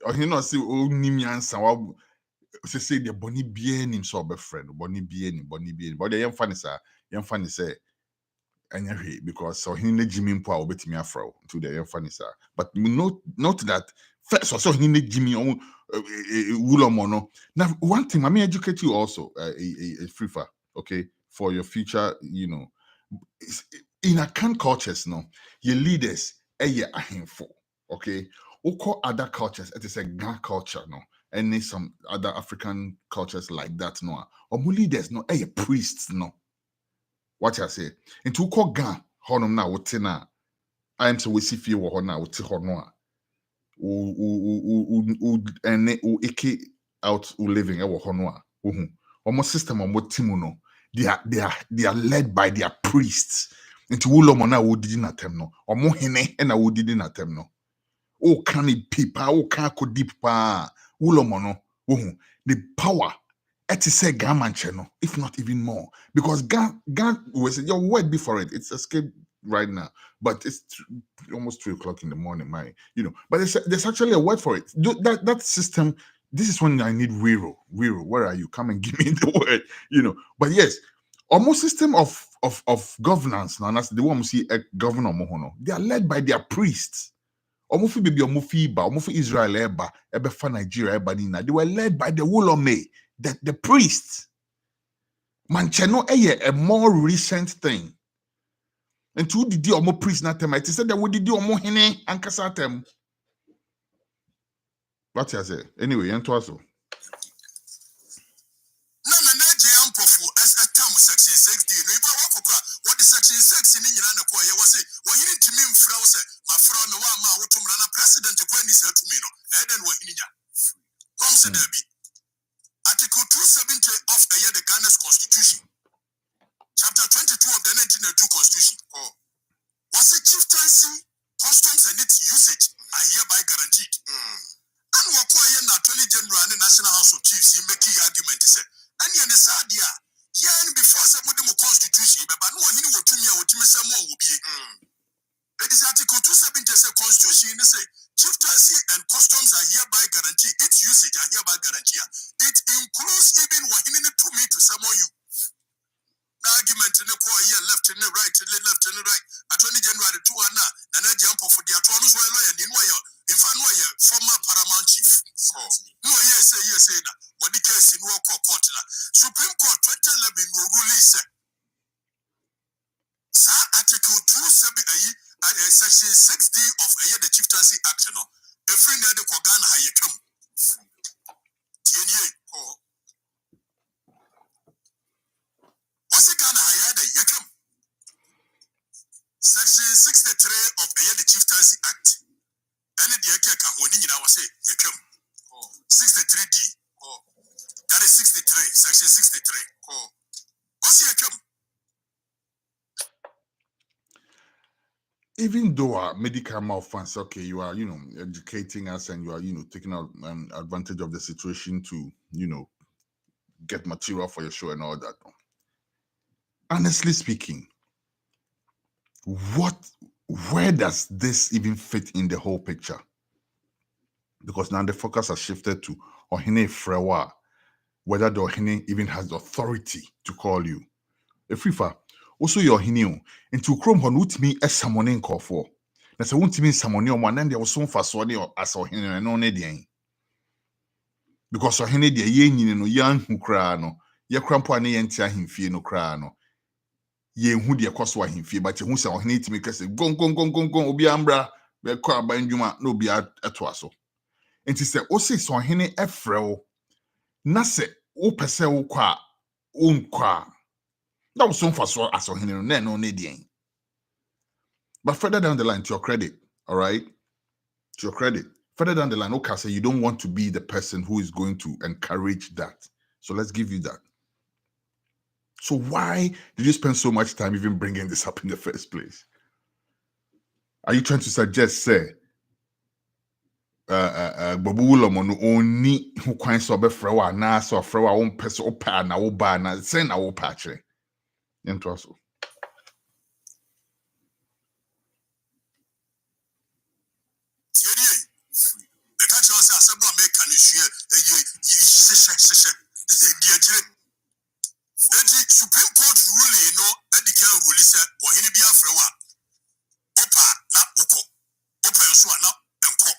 or he not say oh Nimian Sawa say the Bonnie bien him so be friend, Bonnie bien, but the young funny say anyway, because so he need Jimmy Poa obey me afro to the young funny sir. But note that first also he need Jimmy on Wulomono. Now one thing, I may educate you also a Afrifa, okay, for your future, in Akan cultures, no, your leaders, a handful, okay. Oko other cultures, it is a Ghana culture, no, and some other African cultures like that, no, or leaders, no, a priests, no. What I say, into Oko Ghana, honum na wotina, I am so we see few hona, wuti honoa, and eke out living, ewo honoa, almost system on what timuno. They are led by their priests. Into Ulomona who didn't attempt no, or Mohene and who didn't attempt no. Oh, can it people? Oh, can ko deep pa Ulomono? The power. It is a gaman channel, if not even more, because God was your word before it. It's escaped right now, but it's almost 3:00 in the morning, But there's actually a word for it. That system. This is when I need Wiro. Where are you? Come and give me the word, But yes, almost system of governance now. That's the one we see a governor Mohono. They are led by their priests. Omufi baby omufi ba omufi Israel eba ebefa Nigeria eba nina. They were led by the Wulome, the priests. Mancheno a more recent thing. And to the omo priest na them. It said that we did omo hene ankasa them. What you say? Anyway, and to also. No, as a term section 6D. No, what the section 6 in Indiana was it? Well, you need to mean Frause, my friend, no one, my president, when he said to me, and then what in Article 270 of the Ghana's Constitution, Chapter 22 of the 1902 Constitution. Was it chieftaincy, customs, and its usage are hereby guaranteed. And what quiet Attorney General and the National House of Chiefs, he make argument. And you understand, and before some of them constitution, but no one will to me or to me someone will be. It is Article 270 say Constitution say chieftaincy and customs are hereby guaranteed. Its usage are hereby guaranteed. It includes even what he needed to me to summon you. Argument in the core here, left and right, Attorney General the two and now, and I jump for the attorneys were lawyer in Wire. If I know a former paramount chief. No, yes, what the case in Walker Court. Supreme Court 2011 will release Article 270 Section 6D of the Chieftaincy Act. The free net of Ghana Hayakum. What's it Ghana Hayada Yakum? Section 63 of the Chieftaincy Act. And the Yakaka, when you know, say Yakum. 63D. That is 63, Section 63. What's Yakum? Even though our medical malfunction, okay, you are, educating us and you are, taking out advantage of the situation to, get material for your show and all that. Honestly speaking, where does this even fit in the whole picture? Because now the focus has shifted to Ohene Frewa, whether the Ohene even has the authority to call you. Afrifa, also your Ohene, into Chrome Honut me as someone in call for. That's a won't mean someone one, and there was so fast or as Ohene and on Edian. Because ɔhene deɛ yɛnyini no yɛnhu koraa no yɛkora mpo a ne yɛnte ahemfie no koraa no yɛnhu deɛ kɔ so ahemfie but yɛhu sɛ ɔhene tumi ka sɛ gongongongongon obi ambra bɛkɔ aban dwuma na obi atoa so nti sɛ ɔse sɛ ɔhene ɛfrɛ wo na sɛ wopɛ sɛ wokɔ a wonkɔ a na wo so mfa so as ɔhene no na ɛno ne deɛn. But further down the line, to your credit, all right? To your credit. Further down the line, okay, so you don't want to be the person who is going to encourage that. So let's give you that. So why did you spend so much time even bringing this up in the first place? Are you trying to suggest, say, Babu Lomono only who quite so be frewa na so frewa own person opa na oba na send our patch? Interesting. Supreme Court ruling no Editorial ruling said Wahini be Afrewa Opa na Oko Opa and so na Enko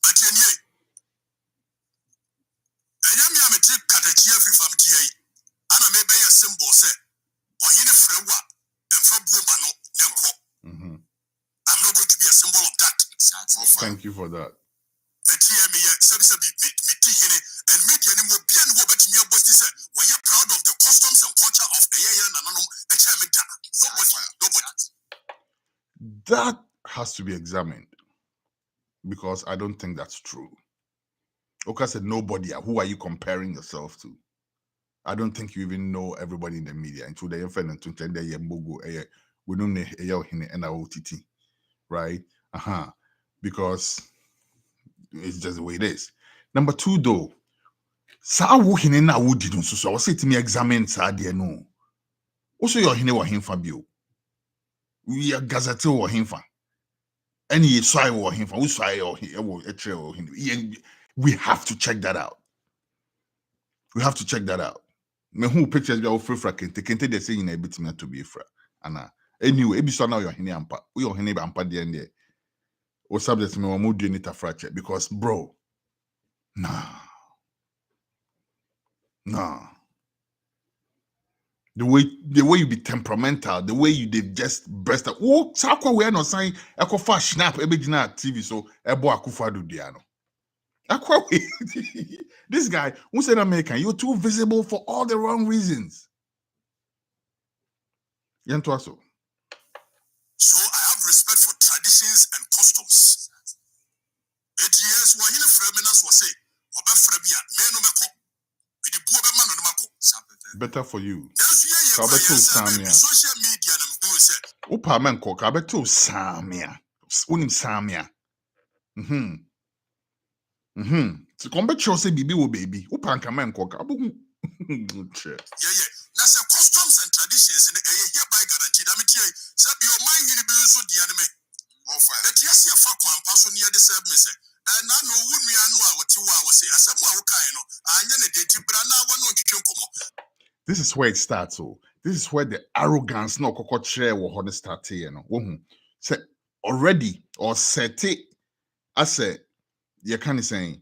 but ye Yami Amity Okatakyie Afrifa MTA and I may be a symbol said Wahini Frewa and Fabu Mano Enko. I'm not going to be a symbol of that. Thank you for that. The TME and media anymore be and what me about this were you proud of the customs and culture of nobody. That has to be examined because I don't think that's true. Oka said nobody. Who are you comparing yourself to? I don't think you even know everybody in the media. Until the infant to tend the yembogo we don't know and OTT, right? Because it's just the way it is. Number two, though, sa wohine na wodi no so I say to me examine sa de no. Also your hine wa hemfa bio. We are gazette wa hemfa. Any swai wa hemfa, we swai or we have to check that out. We have to check that out. Me who pictures be Afrifa kente they say in a bit me to be fra. Ana anyway, ebi so now your hine ampa. We your hine ampa de ende. O subject me wa mo do it fracture because bro. Nah. The way you be temperamental, the way you did just burst up. Oh, sakwa we are not saying eko fa snap ebegina TV so ebo akufa do diano. Akwa this guy who said American, you're too visible for all the wrong reasons. Yantuaso. So I have respect for traditions and customs. 8 years why you freminas was say oba fremia me no meko. Better for you. Social media Upa menko kabeto samia. Unim samia. So come chose bibi wo baby. Upa nka menko kabu. Yeah. That's a customs and traditions in hereby guaranteed. I mean, say your mind will be so the enemy. That yes, you fuck one person near the service. And I know when we are what you say. I said, this is where it starts. So this is where the arrogance no koko share wo honest start here no. Say already or set it as a you can say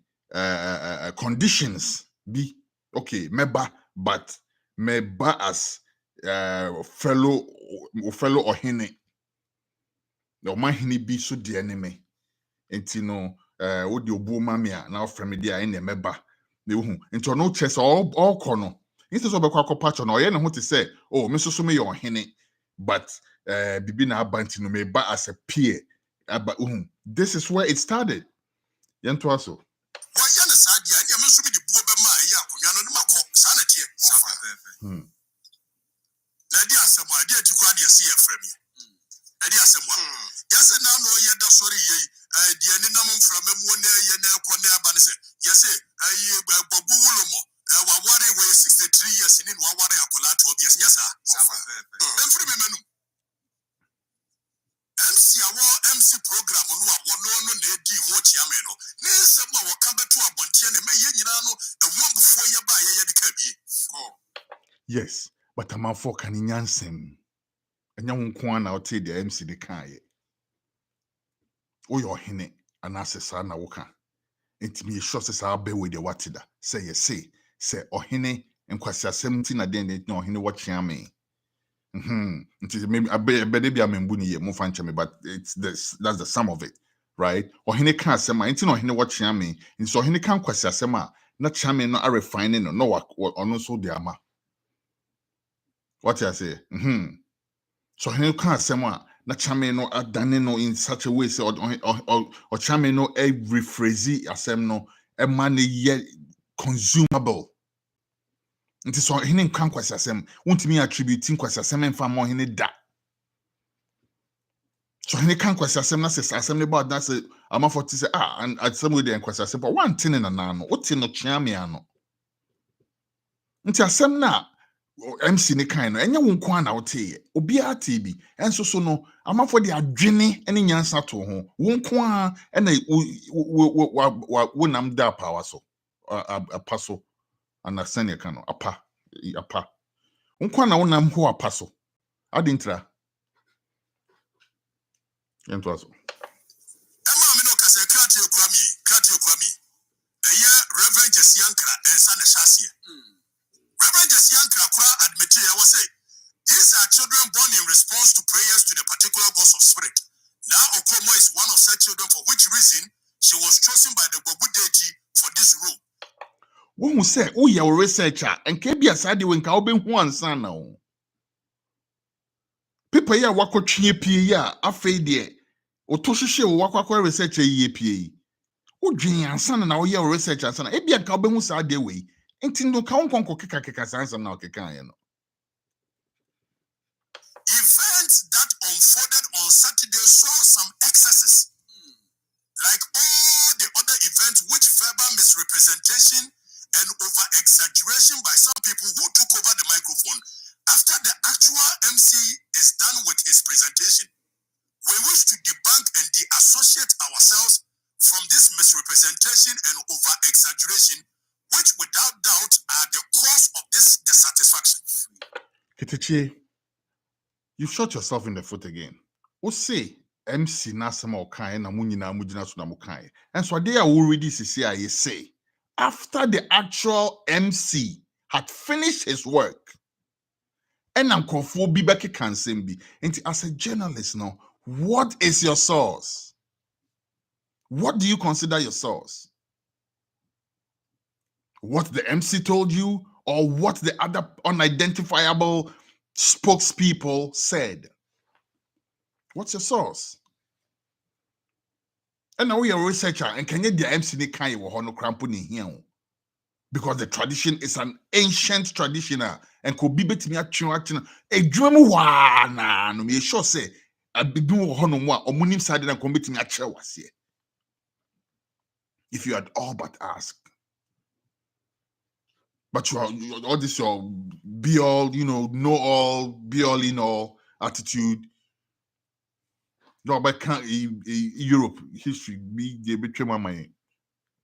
conditions be okay meba but meba as fellow or hene the man hene be so the enemy and you know what the obu mamia now from the in the meba into no chess all corner instead of a patch on or you to say oh Mr. Sumi your hene but bibi na banti no meba as a peer but this is where it started yantuaso. MC program no a wono no na edi ho chia me no ne nsem a woka beto abonte na me ye nyina no e wo before ye ba ye de ka bi. Yes, but a man for can nyansem. Enya wo nko na o te the MC de kan ye. O your hene anase sa na wo ka. It me sure say I'll be with the watida. Say ohene and kwasi asem na den no ohene watch me. Maybe I better be a membuni ye mo fanche me, but that's the sum of it, right? Ohene kan asem a no ohene watch me. And so ohene kan kwasi asem a na chame no are refining no ono so de ama. What I say? So ohene kan asem a na chame no adane no in such a way say or chame no rephrase asem no e man ye consumable. Nti so hene nkan kwasi asem wontimi attributing kwasi asem emfa mo hene da. So hene kan kwasi asem na say asem ne ba da say amafo ti say and asem we dey kwasi asem but one thing na na no oti no chiame ano. Nti asem na MC ne kan no enye wo nko na wote ye obi ate bi enso so no amafo de adwene ene nyansa to ho wo nko a ena wo nam da power so apa so understand ye kan no apa unkwa na wonam ho apa so adintra ento aso Emma me no kase krati okwami eya Reverend Jesiankra ensa ne shasie Reverend Jesiankra kura admit ya was say these are children born in response to prayers to the particular gods of spirit. Now Okomo is one of such children, for which reason she was chosen by the Bogu deity for this role. When we say oh your researcher and kebi asade we nka obenhu ansa na o people here wakotwe pie ya afei de otohwehwe wo wakwakwa researcher yie pie odwen ansa na wo your researcher ansa na ebia nka obenhu sa de we enti ndo ka wonkonko keka sansa na okeka ye no. Events that unfolded on Saturday saw some excesses, like all the other events, which verbal misrepresentation and over-exaggeration by some people who took over the microphone after the actual MC is done with his presentation. We wish to debunk and de-associate ourselves from this misrepresentation and over-exaggeration, which without doubt are the cause of this dissatisfaction. Okatakyie, you shot yourself in the foot again. O say MC nasema okan na munyina mugina so na mukan. And so they are already say after the actual MC had finished his work and ankofo bi beke kansem bi. And as a journalist now, what is your source? What do you consider your source? What the MC told you or what the other unidentifiable spokespeople said? What's your source? And now we are a researcher and can you the MC ne kan wo no crampo ne here because the tradition is an ancient tradition and could be betimi atwe edwuma wa na no me sure say abidu wo no mo a omunim side na ko betimi akere wase. If you had all but asked. But you are all this your be all, know all, be all in all attitude. No, but can't Europe history be the betray my mind.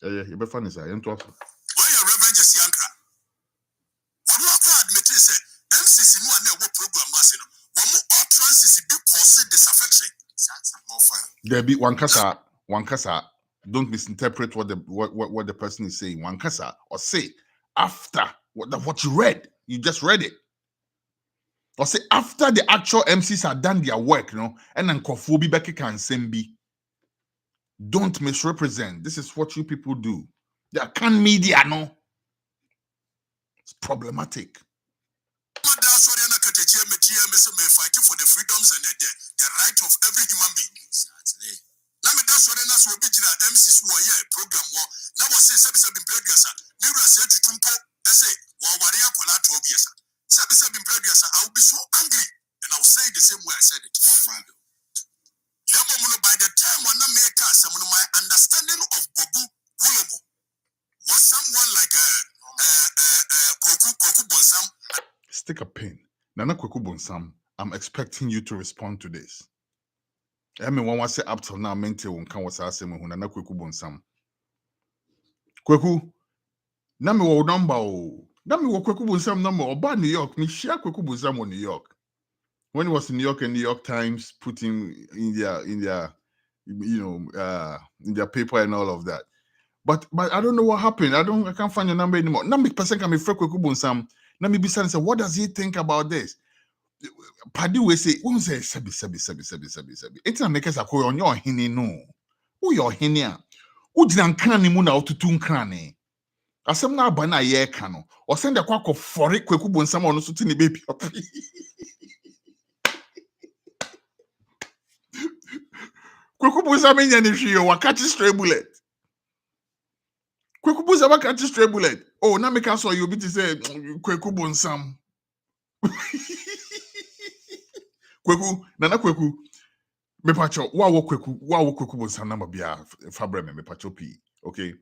You be funny, sir. You talk. Why you Reverend Jesiankra? What you admit say MCC no ane wo program mas no. Wo mo utterances be cause disaffection. That's more fire. There be one kasa. Don't misinterpret what the person is saying. One kasa or say after what you read, you just read it. Or say after the actual MCs have done their work, and then kofobi beke can sembi. Don't misrepresent. This is what you people do. They can media, no. It's problematic. Fighting for the freedoms and the right of every human being. Now me that's what that's what be MCs who are program one. Now was say been played yes. Mira say to tumpo. I say waria kola to obvious. Been played yes. I will be so angry and I will say the same way I said it. By the time when I make us, my understanding of Bogu Wulobo was someone like Koku Bonsam. Stick a pin. Nana Koku Bonsam, I'm expecting you to respond to this. I mean, one say up till now, mente won't was asking me Nana Koku Bonsam. Koku, Nami wo number o. Nami wo Koku Bonsam number or New York. Me share Koku Bonsam on New York. When he was in New York and New York Times put him in their in their paper and all of that. But I don't know what happened. I can't find your number anymore. Now me person can be freak Kweku Bonsam. Now me be saying, what does he think about this? Padi we say, who say sebi. It's not make us a call on your hini no. Who your hinia? Who didn't cran ni muna otutun crane? Asem na abana ye kano. Or send a quack of for it Kweku Bonsam on so tini baby. Kweku Bonsam in your wakati stray bullet. Kweku Bonsam wakati stray bullet. Oh, now make us saw you be to say Kweku Bonsam. Kweku, Nana Kweku, me pacho, wa Kweku Bonsam number bia fabre me pacho p. Okay.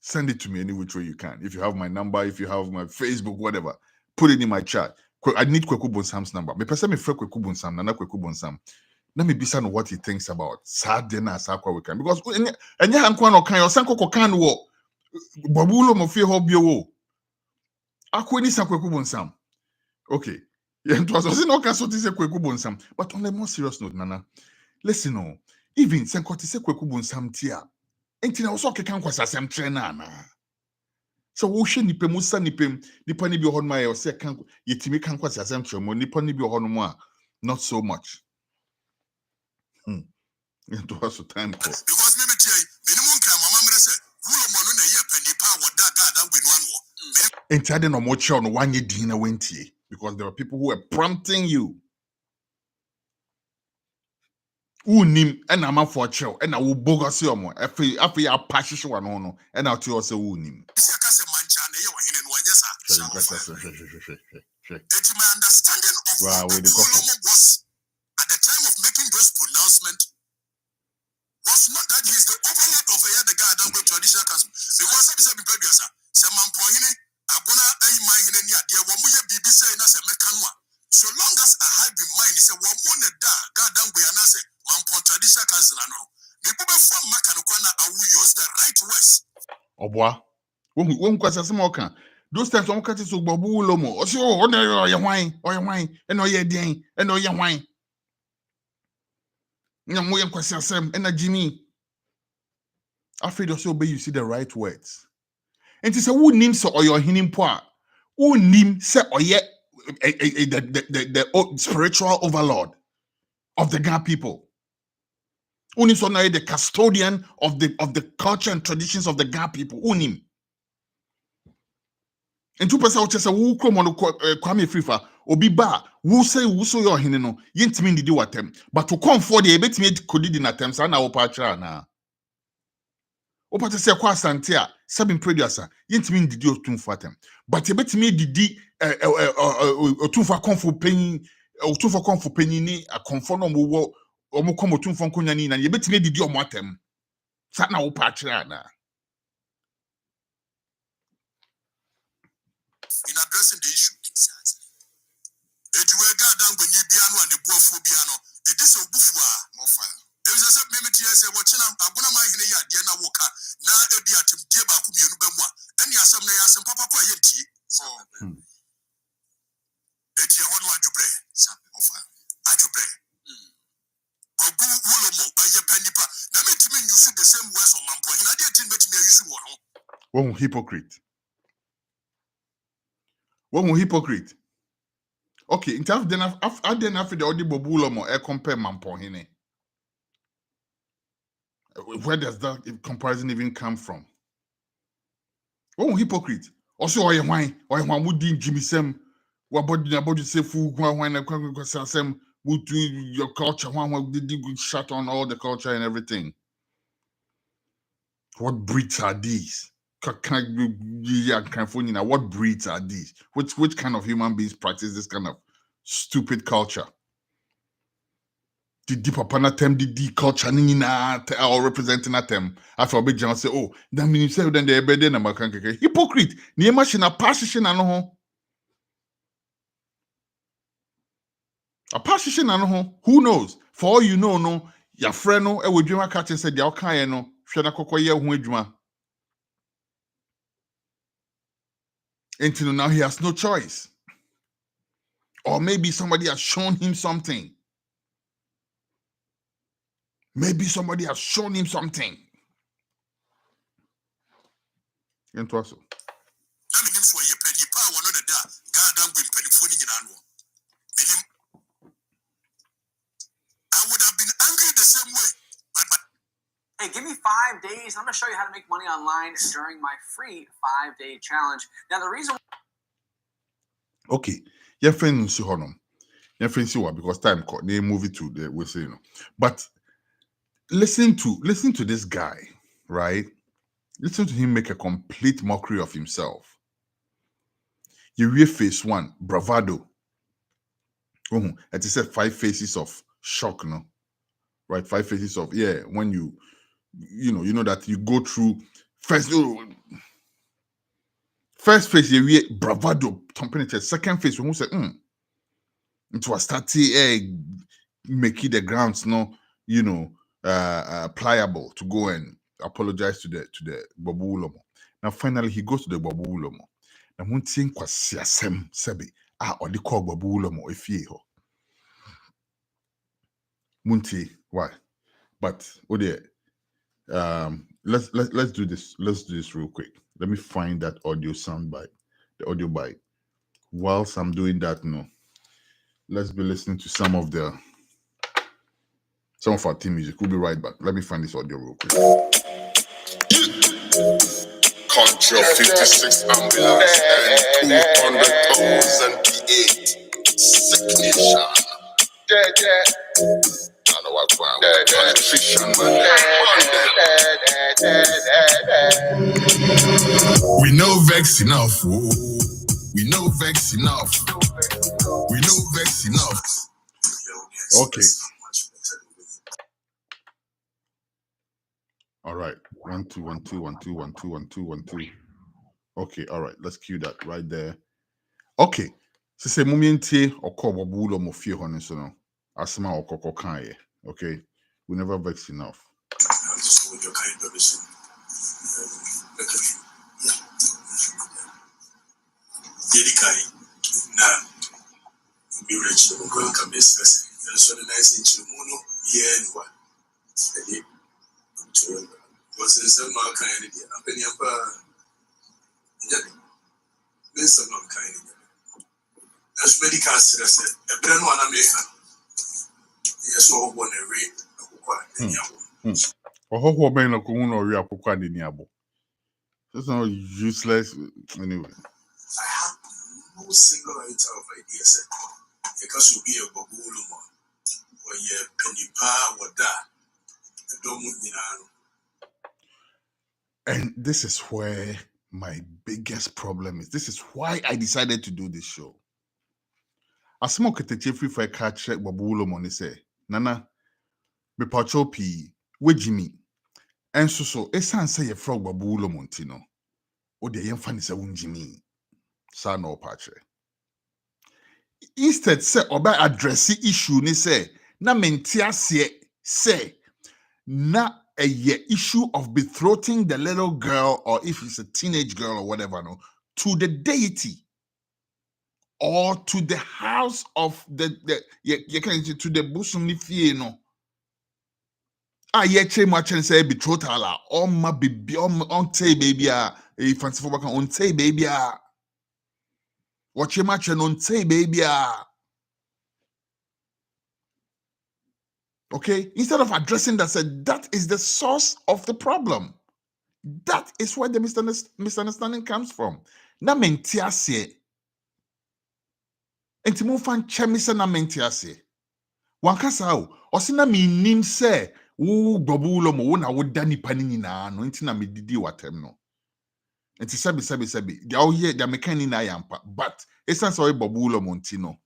Send it to me any which way you can. If you have my number, if you have my Facebook, whatever, put it in my chat. I need Kweku Bonsam's number. Me person me free Kweku Bonsam, Nana Kweku Bonsam. Let me be saying what he thinks about sad dinner sakwa we can. Because enya hankwa no kan, osanko ko kan wo. Babulo mo fie hobby wo. Akweni sa Kweku Bonsam. Okay. Yeah, it was also not so to say Kweku Bonsam. But on a more serious note, Nana, listen, no, even Senkoti say Kweku Bonsam tia. Enti na also kekan kwasa sem trainer na. So wo hwe nipa musa nipa ni bi hon ma ye say kan yetimi kan kwasa sem trainer nipa ni bi hon mo a not so much. It was a time call. Because maybe minimum can mama mre say wulo mo no na ye panipa wo da God and gbenwan wo. Enti ade no mo che no wanye din na wentie. Because there are people who are prompting you. Unim and I'm a for chill and I will bogus your more. After your passion one no and I'll tell you unim. It's my understanding of what the was at the time of making those pronouncements was not that he's the overlord of the guy that with traditional custom. Because some previous some man point abona ai mai hine ni ade wo mu ye bibi say na se mekanwa. So long as I have in mind say wo mu ne da God dan we na say man po traditional council no. Me bu be form makanwa na I will use the right words. Obwa. Won kwasa se mo kan. Those times on catch so gbobu lo mo. O se o na ye hwan, e no ye den, e no ye hwan. Nyamo ye kwasa sem e na Jimmy. Afraid also obey you see the right words. And it's a who name so or your hinim poa. Who name say or yet the spiritual overlord of the Ga people. Who name so now the custodian of the culture and traditions of the Ga people. Who name? And 2% just a who come on Kwame Afrifa obi ba who say who so your hinino yintimi didi watem but to come for the ebet me kodidi na tem sa na opatra na opata se kwa asante a sabin producer yintimi didi otumfo atem but ebet me didi otumfo konfo penyin ni akonfo no mo omo kom otumfo nkonya ni na ebet me didi omo atem sa na opatra na. In addressing the issue. It will God down when you piano and the buffo piano. It is a buffua, no fire. There is a set limit here, say, watching I'm gonna mind here, Diana Walker, now a dear to give Baako Bemwa, and you are some layers and Papa Kwesi E. It's your one one to play, something of fire. I to play. Ogu Wulomo, I your penny pa. Now, make me you see the same words on my point. I didn't make me use one. One hypocrite. One hypocrite. Okay, in terms of then after the audible bulomo, I compare Mampohine. Where does that comparison even come from? One hypocrite. Also, or wine, or one would deem Jimmy Sem, what about you say food, wine, and Sam would do your culture, one did you shut on all the culture and everything. What breeds are these? What breeds are these? Which kind of human beings practice this kind of stupid culture? The deep upon them, the culture or representing a them. After a big John say, oh, that means then they're better than a hypocrite. Near machine a passion and a passion and who knows? For all you know, no, your friend no, would you catch and said, okay, no, Shana Kokoya, who until now he has no choice. Or maybe somebody has shown him something. Maybe somebody has shown him something. Into us. I mean, so you penny power, one of the goddamn with penny in annual. I would have been angry the same way. Hey, give me 5 days. I'm going to show you how to make money online during my free 5-day challenge. Now, the reason. Okay, your friend is honum. Your friend see what because time caught. They move it to the we say But listen to this guy, right? Listen to him make a complete mockery of himself. You read face one, bravado. It is said 5 faces of shock, no? Right? 5 faces of when you know that you go through first phase, you read bravado, temperature. Second phase, when we say, it was starting making the grounds pliable to go and apologize to the Babu Ulomo. Now finally he goes to the Babu Ulomo. Now one thing kwasi asem sebe or the call Babu Ulomo efie ho. Munti why? But let's do this. Let's do this real quick. Let me find that audio sound bite, the audio bite. Whilst I'm doing that, let's be listening to some of our team music. We'll be right back. Let me find this audio real quick. Control 56 ambulance and 200,000 P8. Sick nation. I know what politician, We know vex enough. Oh. We know vex enough. We know vex enough. Okay. All right. 1 2 1 2 1 2 1 2 1 2 1 2. Okay. All right. Let's cue that right there. Okay. So say mumientie oko bobulo mo fie ho nso no. Asema okoko kan ye. Okay. We never vex enough. Just with your kind permission. Now, be rich, the Mungo come this person. And so the nice in Chimuno, was in some kind of idea. I'm penny up. There's some kind of idea. As many cast, I said, a brand one American. Yes, all one a rate. Who ben no kun no ri akokwa de ni abo. That's not useless anyway. I have no single item of ideas. Because you be a babulumo or ye penny pa or that. And this is where my biggest problem is. This is why I decided to do this show. Asmo Okatakyie Afrifa a catch babulumo ne say, Nana, me pacho pi, wejimi. And so, esan say a frog babulumo ntino. O de yen fani se unjimi. Sa no patche. Instead, say oba address issue ni say na mentia say na a issue of betrothing the little girl, or if it's a teenage girl or whatever, to the deity or to the house of the to the bosom ni fie no. Che much and say betrothal or ma baby on tay baby if fancy for back on tay baby. Watch your match and on say baby. Okay, instead of addressing that, said that is the source of the problem. That is where the misunderstanding comes from. Na mentiase. Enti mo fan chemise na mentiase. Wankasa o, osina mi nim se wo gbobulo mo wo na wo dani pani nyina no enti na me didi watem no. Enti sabi dia o ye dia mekani na yampa, but essence o gbobulo mo nti no.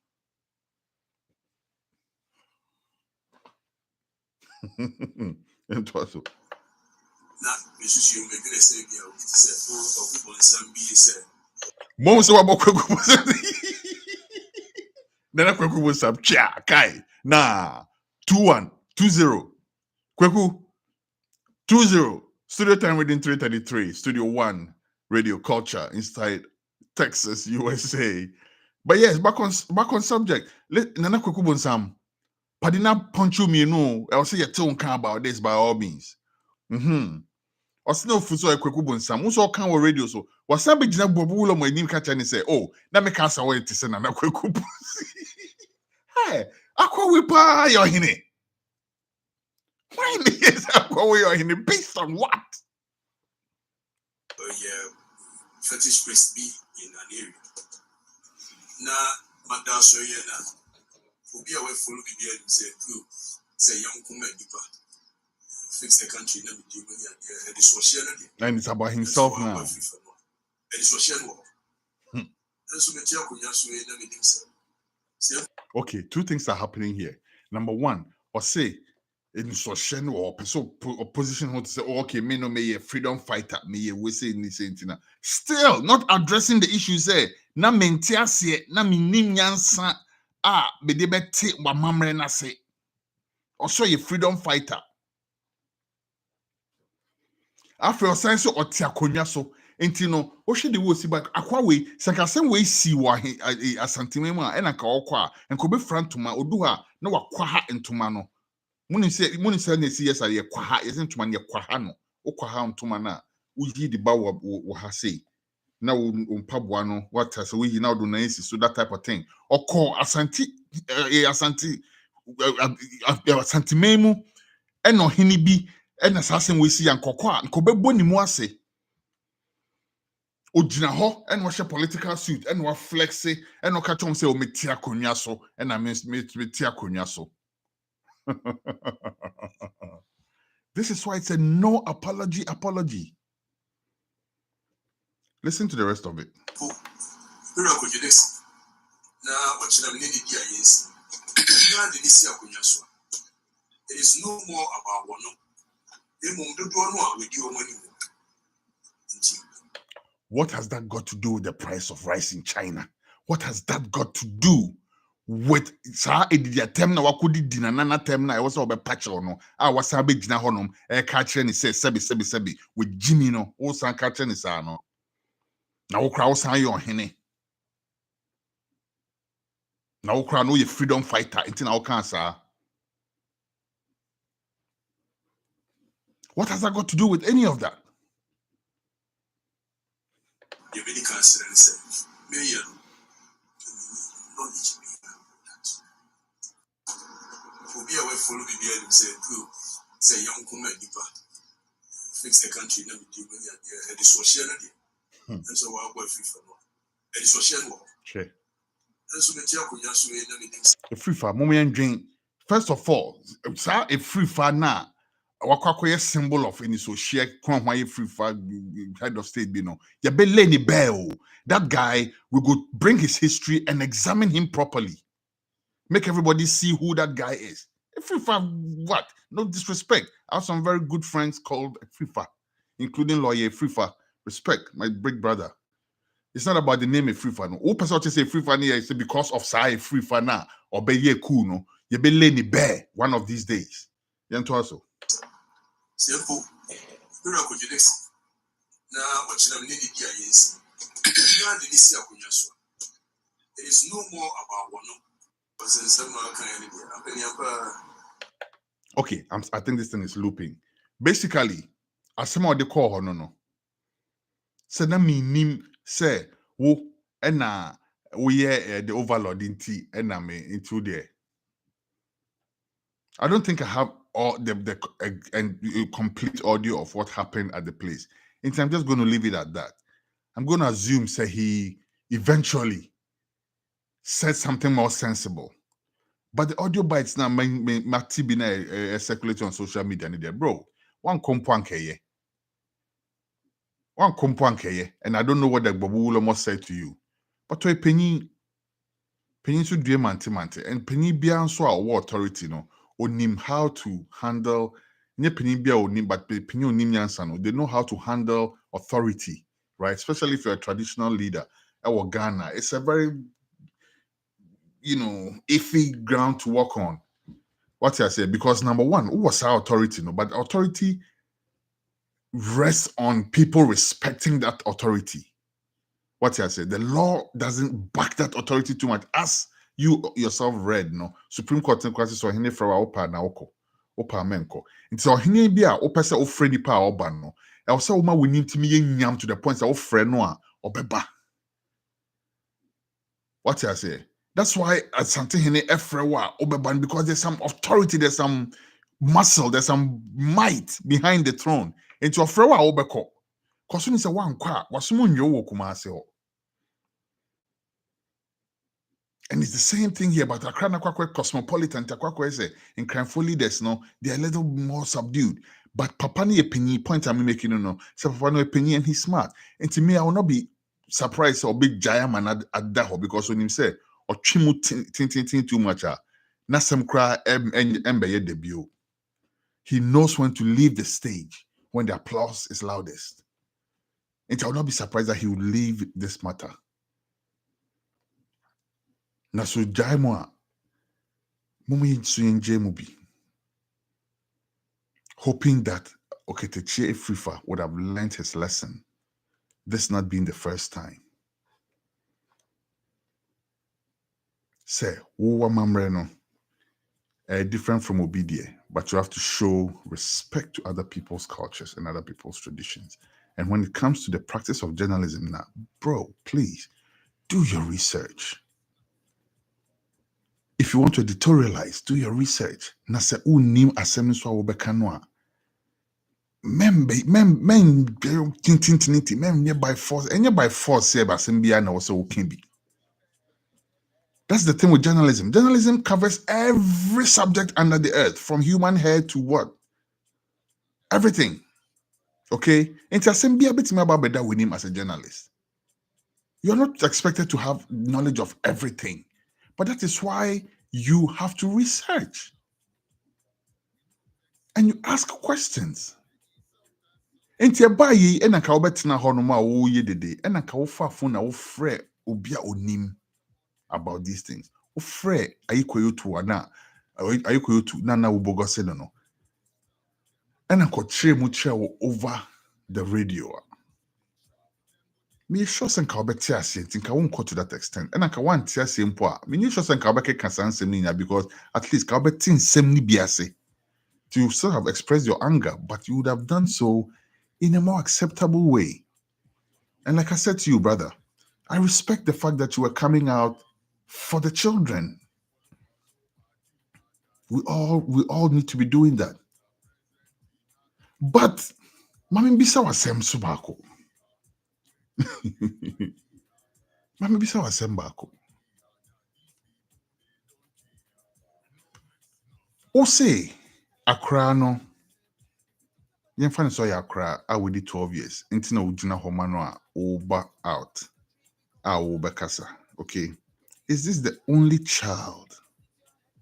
Entoso. Mom so about Nana Kweku was up cha kai na 2120 Kweku 20 studio time within 333 Studio 1 Radio Culture inside Texas, USA. But yes, back on subject. Nana Kweku Bonsam Padina punch you me no. I'll say you tell about this by all means. Osno fuso ekweku bonsam. Muso kan wo radio so. Wasan be gina bobulo mo enim ka chane say, "Oh, na me ka sa wo te say na kweku." Hey, akwa we pa your hine. Why is akwa we your hine based on what? Yeah, fetish priest be in an area. Na madaso yena. Obi a we follow be and say young woman fix the country na be the social And it's about himself now. Okay, two things are happening here. Number one, or say in social or opposition who to say, oh, okay, me no me a freedom fighter, me we say in this still not addressing the issues there. Na mentia se na minim nyansa be de beti wa mamre na say. Also a freedom fighter. After a sense of Otiakonya so no oshi de wo si back akwa we sankasem we si wa asantime mu a ena ka okwa en ko be frantuma odu ha na wakwa ha ntuma no muni se na si yes ye kwa ha yes ntuma ne kwa ha no okwa ha ntuma na uyi di ba wo ha sei na mpaboa no what so we na do na esi so that type of thing okọ asantime mu eno hini bi ena sasen we si yankokọ a nko bebo ni mu ase Ojina ho and wash a political suit and wa flexi and no catch on say o metia konyaso and I metia konyaso. This is why it's a no apology. Listen to the rest of it. It is no more about one. What has that got to do with the price of rice in China? What has that got to do with sa edidia tem na wakudi dinanana tem na was obe patch no was a big dina honum catch ni say sebi with Jimmy no o san catch ni sa no na wo kra wo san yo hene na wo kra no ye freedom fighter inti na wo kan sa. What has that got to do with any of that? You really can't say anything. Me, be away follow me and say young woman fix the country na the social and so our boy Afrifa no the social work Sure. And so me tia konya so na me dim Afrifa moment drink first of all sa Afrifa na wakwakoye symbol of any social kwan hwan Afrifa head of state be no ya be lay ni bell that guy we go bring his history and examine him properly, make everybody see who that guy is. FIFA, what? No disrespect. I have some very good friends called FIFA, including lawyer FIFA. Respect, my big brother. It's not about the name FIFA. No, who person say FIFA here is because of say FIFA na or be ye cool no. You be leni bear one of these days. You know also. Simple. We are going to this. Now, what you need to hear is, it is no more about one. Okay, I think this thing is looping. Basically, as some of the call no. So na minim say wo ena we the overlord inti ena me into there. I don't think I have all the complete audio of what happened at the place. I'm just going to leave it at that. I'm going to assume say he eventually said something more sensible. But the audio bites now might be circulating on social media. Bro, one kompuankeye. And I don't know what the Babu almost said to you. But to a penny to do mante and penny beyond so our authority no onim how to handle penny onim but penny onim yansano. They know how to handle authority, right? Especially if you're a traditional leader. Our Ghana, it's a very iffy ground to work on. What I say, because number one, who was our authority? No, but authority rests on people respecting that authority. What I say, the law doesn't back that authority too much, as you yourself read. No, Supreme Court inquest so hine fra opa na oko, opa menko. It's so hine bia opese ofredi pa oba no. Also, we need to me yam to the point that friend no obeba. What I say? That's why at something in Efrewa obeban, because there's some authority, there's some muscle, there's some might behind the throne. Into Efrewa obeko. Because when it's a one kwa, wasumun yo kumase. And it's the same thing here, but Accra Nakwakwe cosmopolitan, Takwakwe say in Cranford leaders, no, they're a little more subdued. But Papa ni opinion point I'm making, no, so Papa no opinion and he's smart. And to me, I will not be surprised or big giant man at that, because when him say or chimu tin too much, na some cry embe debut. He knows when to leave the stage when the applause is loudest. And I will not be surprised that he will leave this matter. Na so jaimo a mumu suyenje mubi, hoping that Okatakyie Afrifa would have learned his lesson, this not being the first time. Say, uwa mamre no, different from obedie, but you have to show respect to other people's cultures and other people's traditions. And when it comes to the practice of journalism now, bro, please do your research. If you want to editorialize, do your research. Na se unim asem so wobeka no a. Men tintintiniti, men by force, and by force say asem bia na wo se wo can be. That's the thing with journalism. Journalism covers every subject under the earth, from human hair to what? Everything. Okay? And asem bia betimi aba beda with him as a journalist. You're not expected to have knowledge of everything. But that is why you have to research. And you ask questions. Enti eba yi ena ka obetena ho no ma wo ye dede ena ka wo fa phone na wo frɛ obi a onim about these things. Wo frɛ ayikoyotu na wo bogose no. Ena ko kyerɛ mu kyerɛ wo over the radio. Me sure sen ka obeti ase nka won go to that extent. Ena ka wan ti ase mpo a me sure sen ka obeke kasa nsem ni nya, because at least ka obeti nsem ni bi ase. You still have expressed your anger, but you would have done so in a more acceptable way. And like I said to you, brother, I respect the fact that you were coming out for the children. We all need to be doing that. But Mami Bisa wasem subako. Mami Bisa wasem bako. Ose Accra no. Yen fan so ya Accra I would 12 years. Intina ujina homano a oba out. Oba kasa. Okay. Is this the only child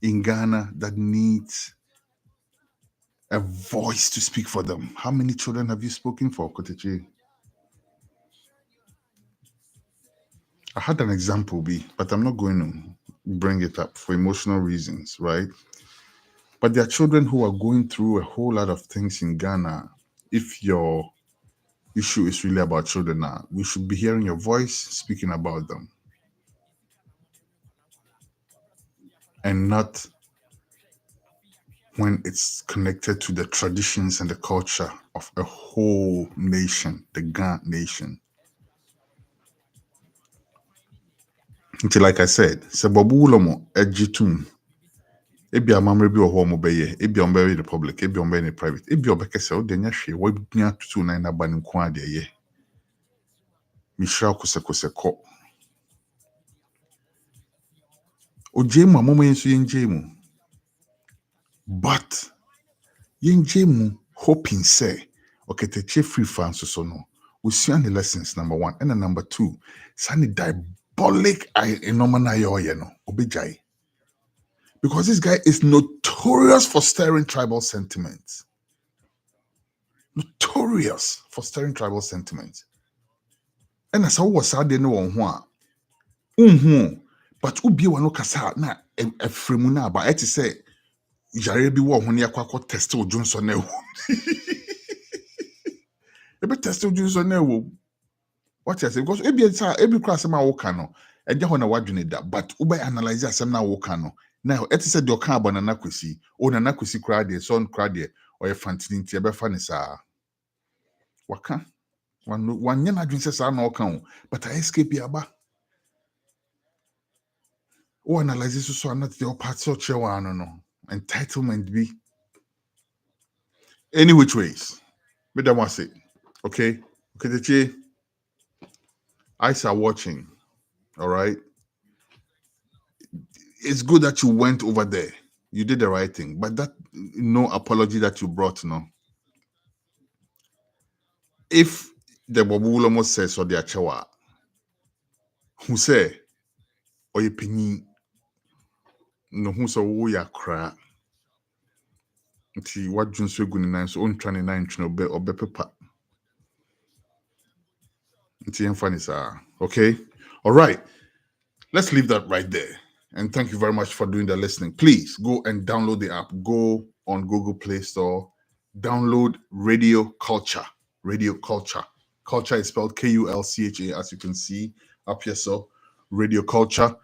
in Ghana that needs a voice to speak for them? How many children have you spoken for, Okatakyie? I had an example, but I'm not going to bring it up for emotional reasons, right? But there are children who are going through a whole lot of things in Ghana. If your issue is really about children now, we should be hearing your voice, speaking about them. And not when it's connected to the traditions and the culture of a whole nation, the Ghana nation. Until, like I said, Sababulomo ejitum. Ebi amamre bi oho mo beye, ebi ombe the public, ebi ombe in private, ebi obeke se o denya hwe, wo bia tutu na na ba nko ade ye. Mishra kose ko. Ojemu amomo yenso yenjemu. But yenjemu hoping say Okatakyie Afrifa so no. We see the lessons, number one. And then number two, sani diabolic enomana yo no obijai. Because this guy is notorious for stirring tribal sentiments. Notorious for stirring tribal sentiments. And as I was sad, they know on but ubi wano kasa na efremuna ba eti say jare bi wo hone yakwa test o Johnson na wo. Ebe test o Johnson na wo. What I say, because ebi class ma wo ka no eje ho na wadwene da, but ube analyze asem na wo ka no. Now, it is said your car banana kwesi, or nana kwesi crowd, son crowd, or a fantin tea, befanisa. Waka. One yana dream says I no can, but I escape yaba. Oh, analysis so not your parts of chair no. Entitlement be any which ways. But that was it. Okay. Okay, eyes are watching. All right. It's good that you went over there. You did the right thing. But that no apology that you brought, no. If the Bobulomo says or the Achawa, who say, or you pini, no, who so we are cra. Nti what Jun so good in nine so on trying nine or be pepper. Nti funny sir. Okay. All right. Let's leave that right there. And thank you very much for doing the listening. Please go and download the app. Go on Google Play Store. Download Radio Culture. Radio Culture. Culture is spelled Kulcha, as you can see up here. So, Radio Culture.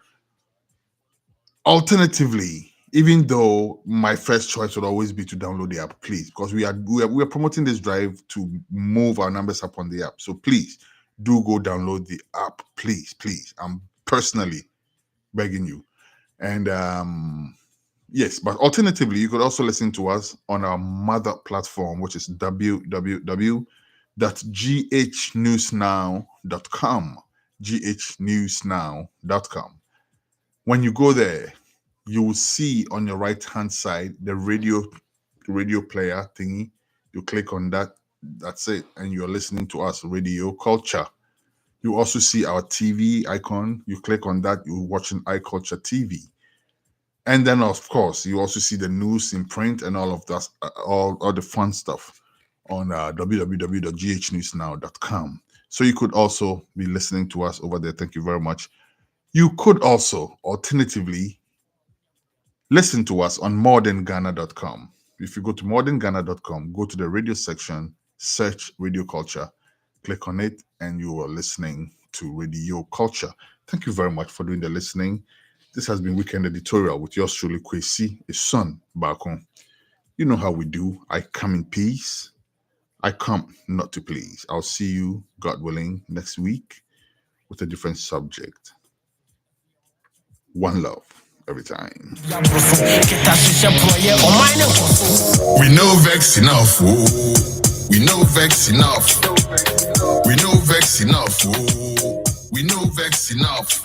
Alternatively, even though my first choice would always be to download the app, please, because we are promoting this drive to move our numbers up on the app. So please do go download the app, please. I'm personally begging you. And yes, but alternatively, you could also listen to us on our mother platform, which is www.gnewsnow.com. gnewsnow.com. When you go there, you will see on your right hand side the radio player thingy. You click on that, that's it, and you're listening to us, Radio Culture. You also see our TV icon. You click on that, you're watching iCulture TV. And then, of course, you also see the news in print and all of that, all the fun stuff on www.gnewsnow.com. So you could also be listening to us over there. Thank you very much. You could also, alternatively, listen to us on modernghana.com. If you go to modernghana.com, go to the radio section, search Radio Culture, click on it, and you are listening to Radio Culture. Thank you very much for doing the listening. This has been Weekend Editorial with yours truly, Kwesi E, son, Baako. You know how we do. I come in peace. I come not to please. I'll see you, God willing, next week with a different subject. One love every time. We know vex enough. Oh. We know vex enough. We know vex enough. Oh. We know vex enough.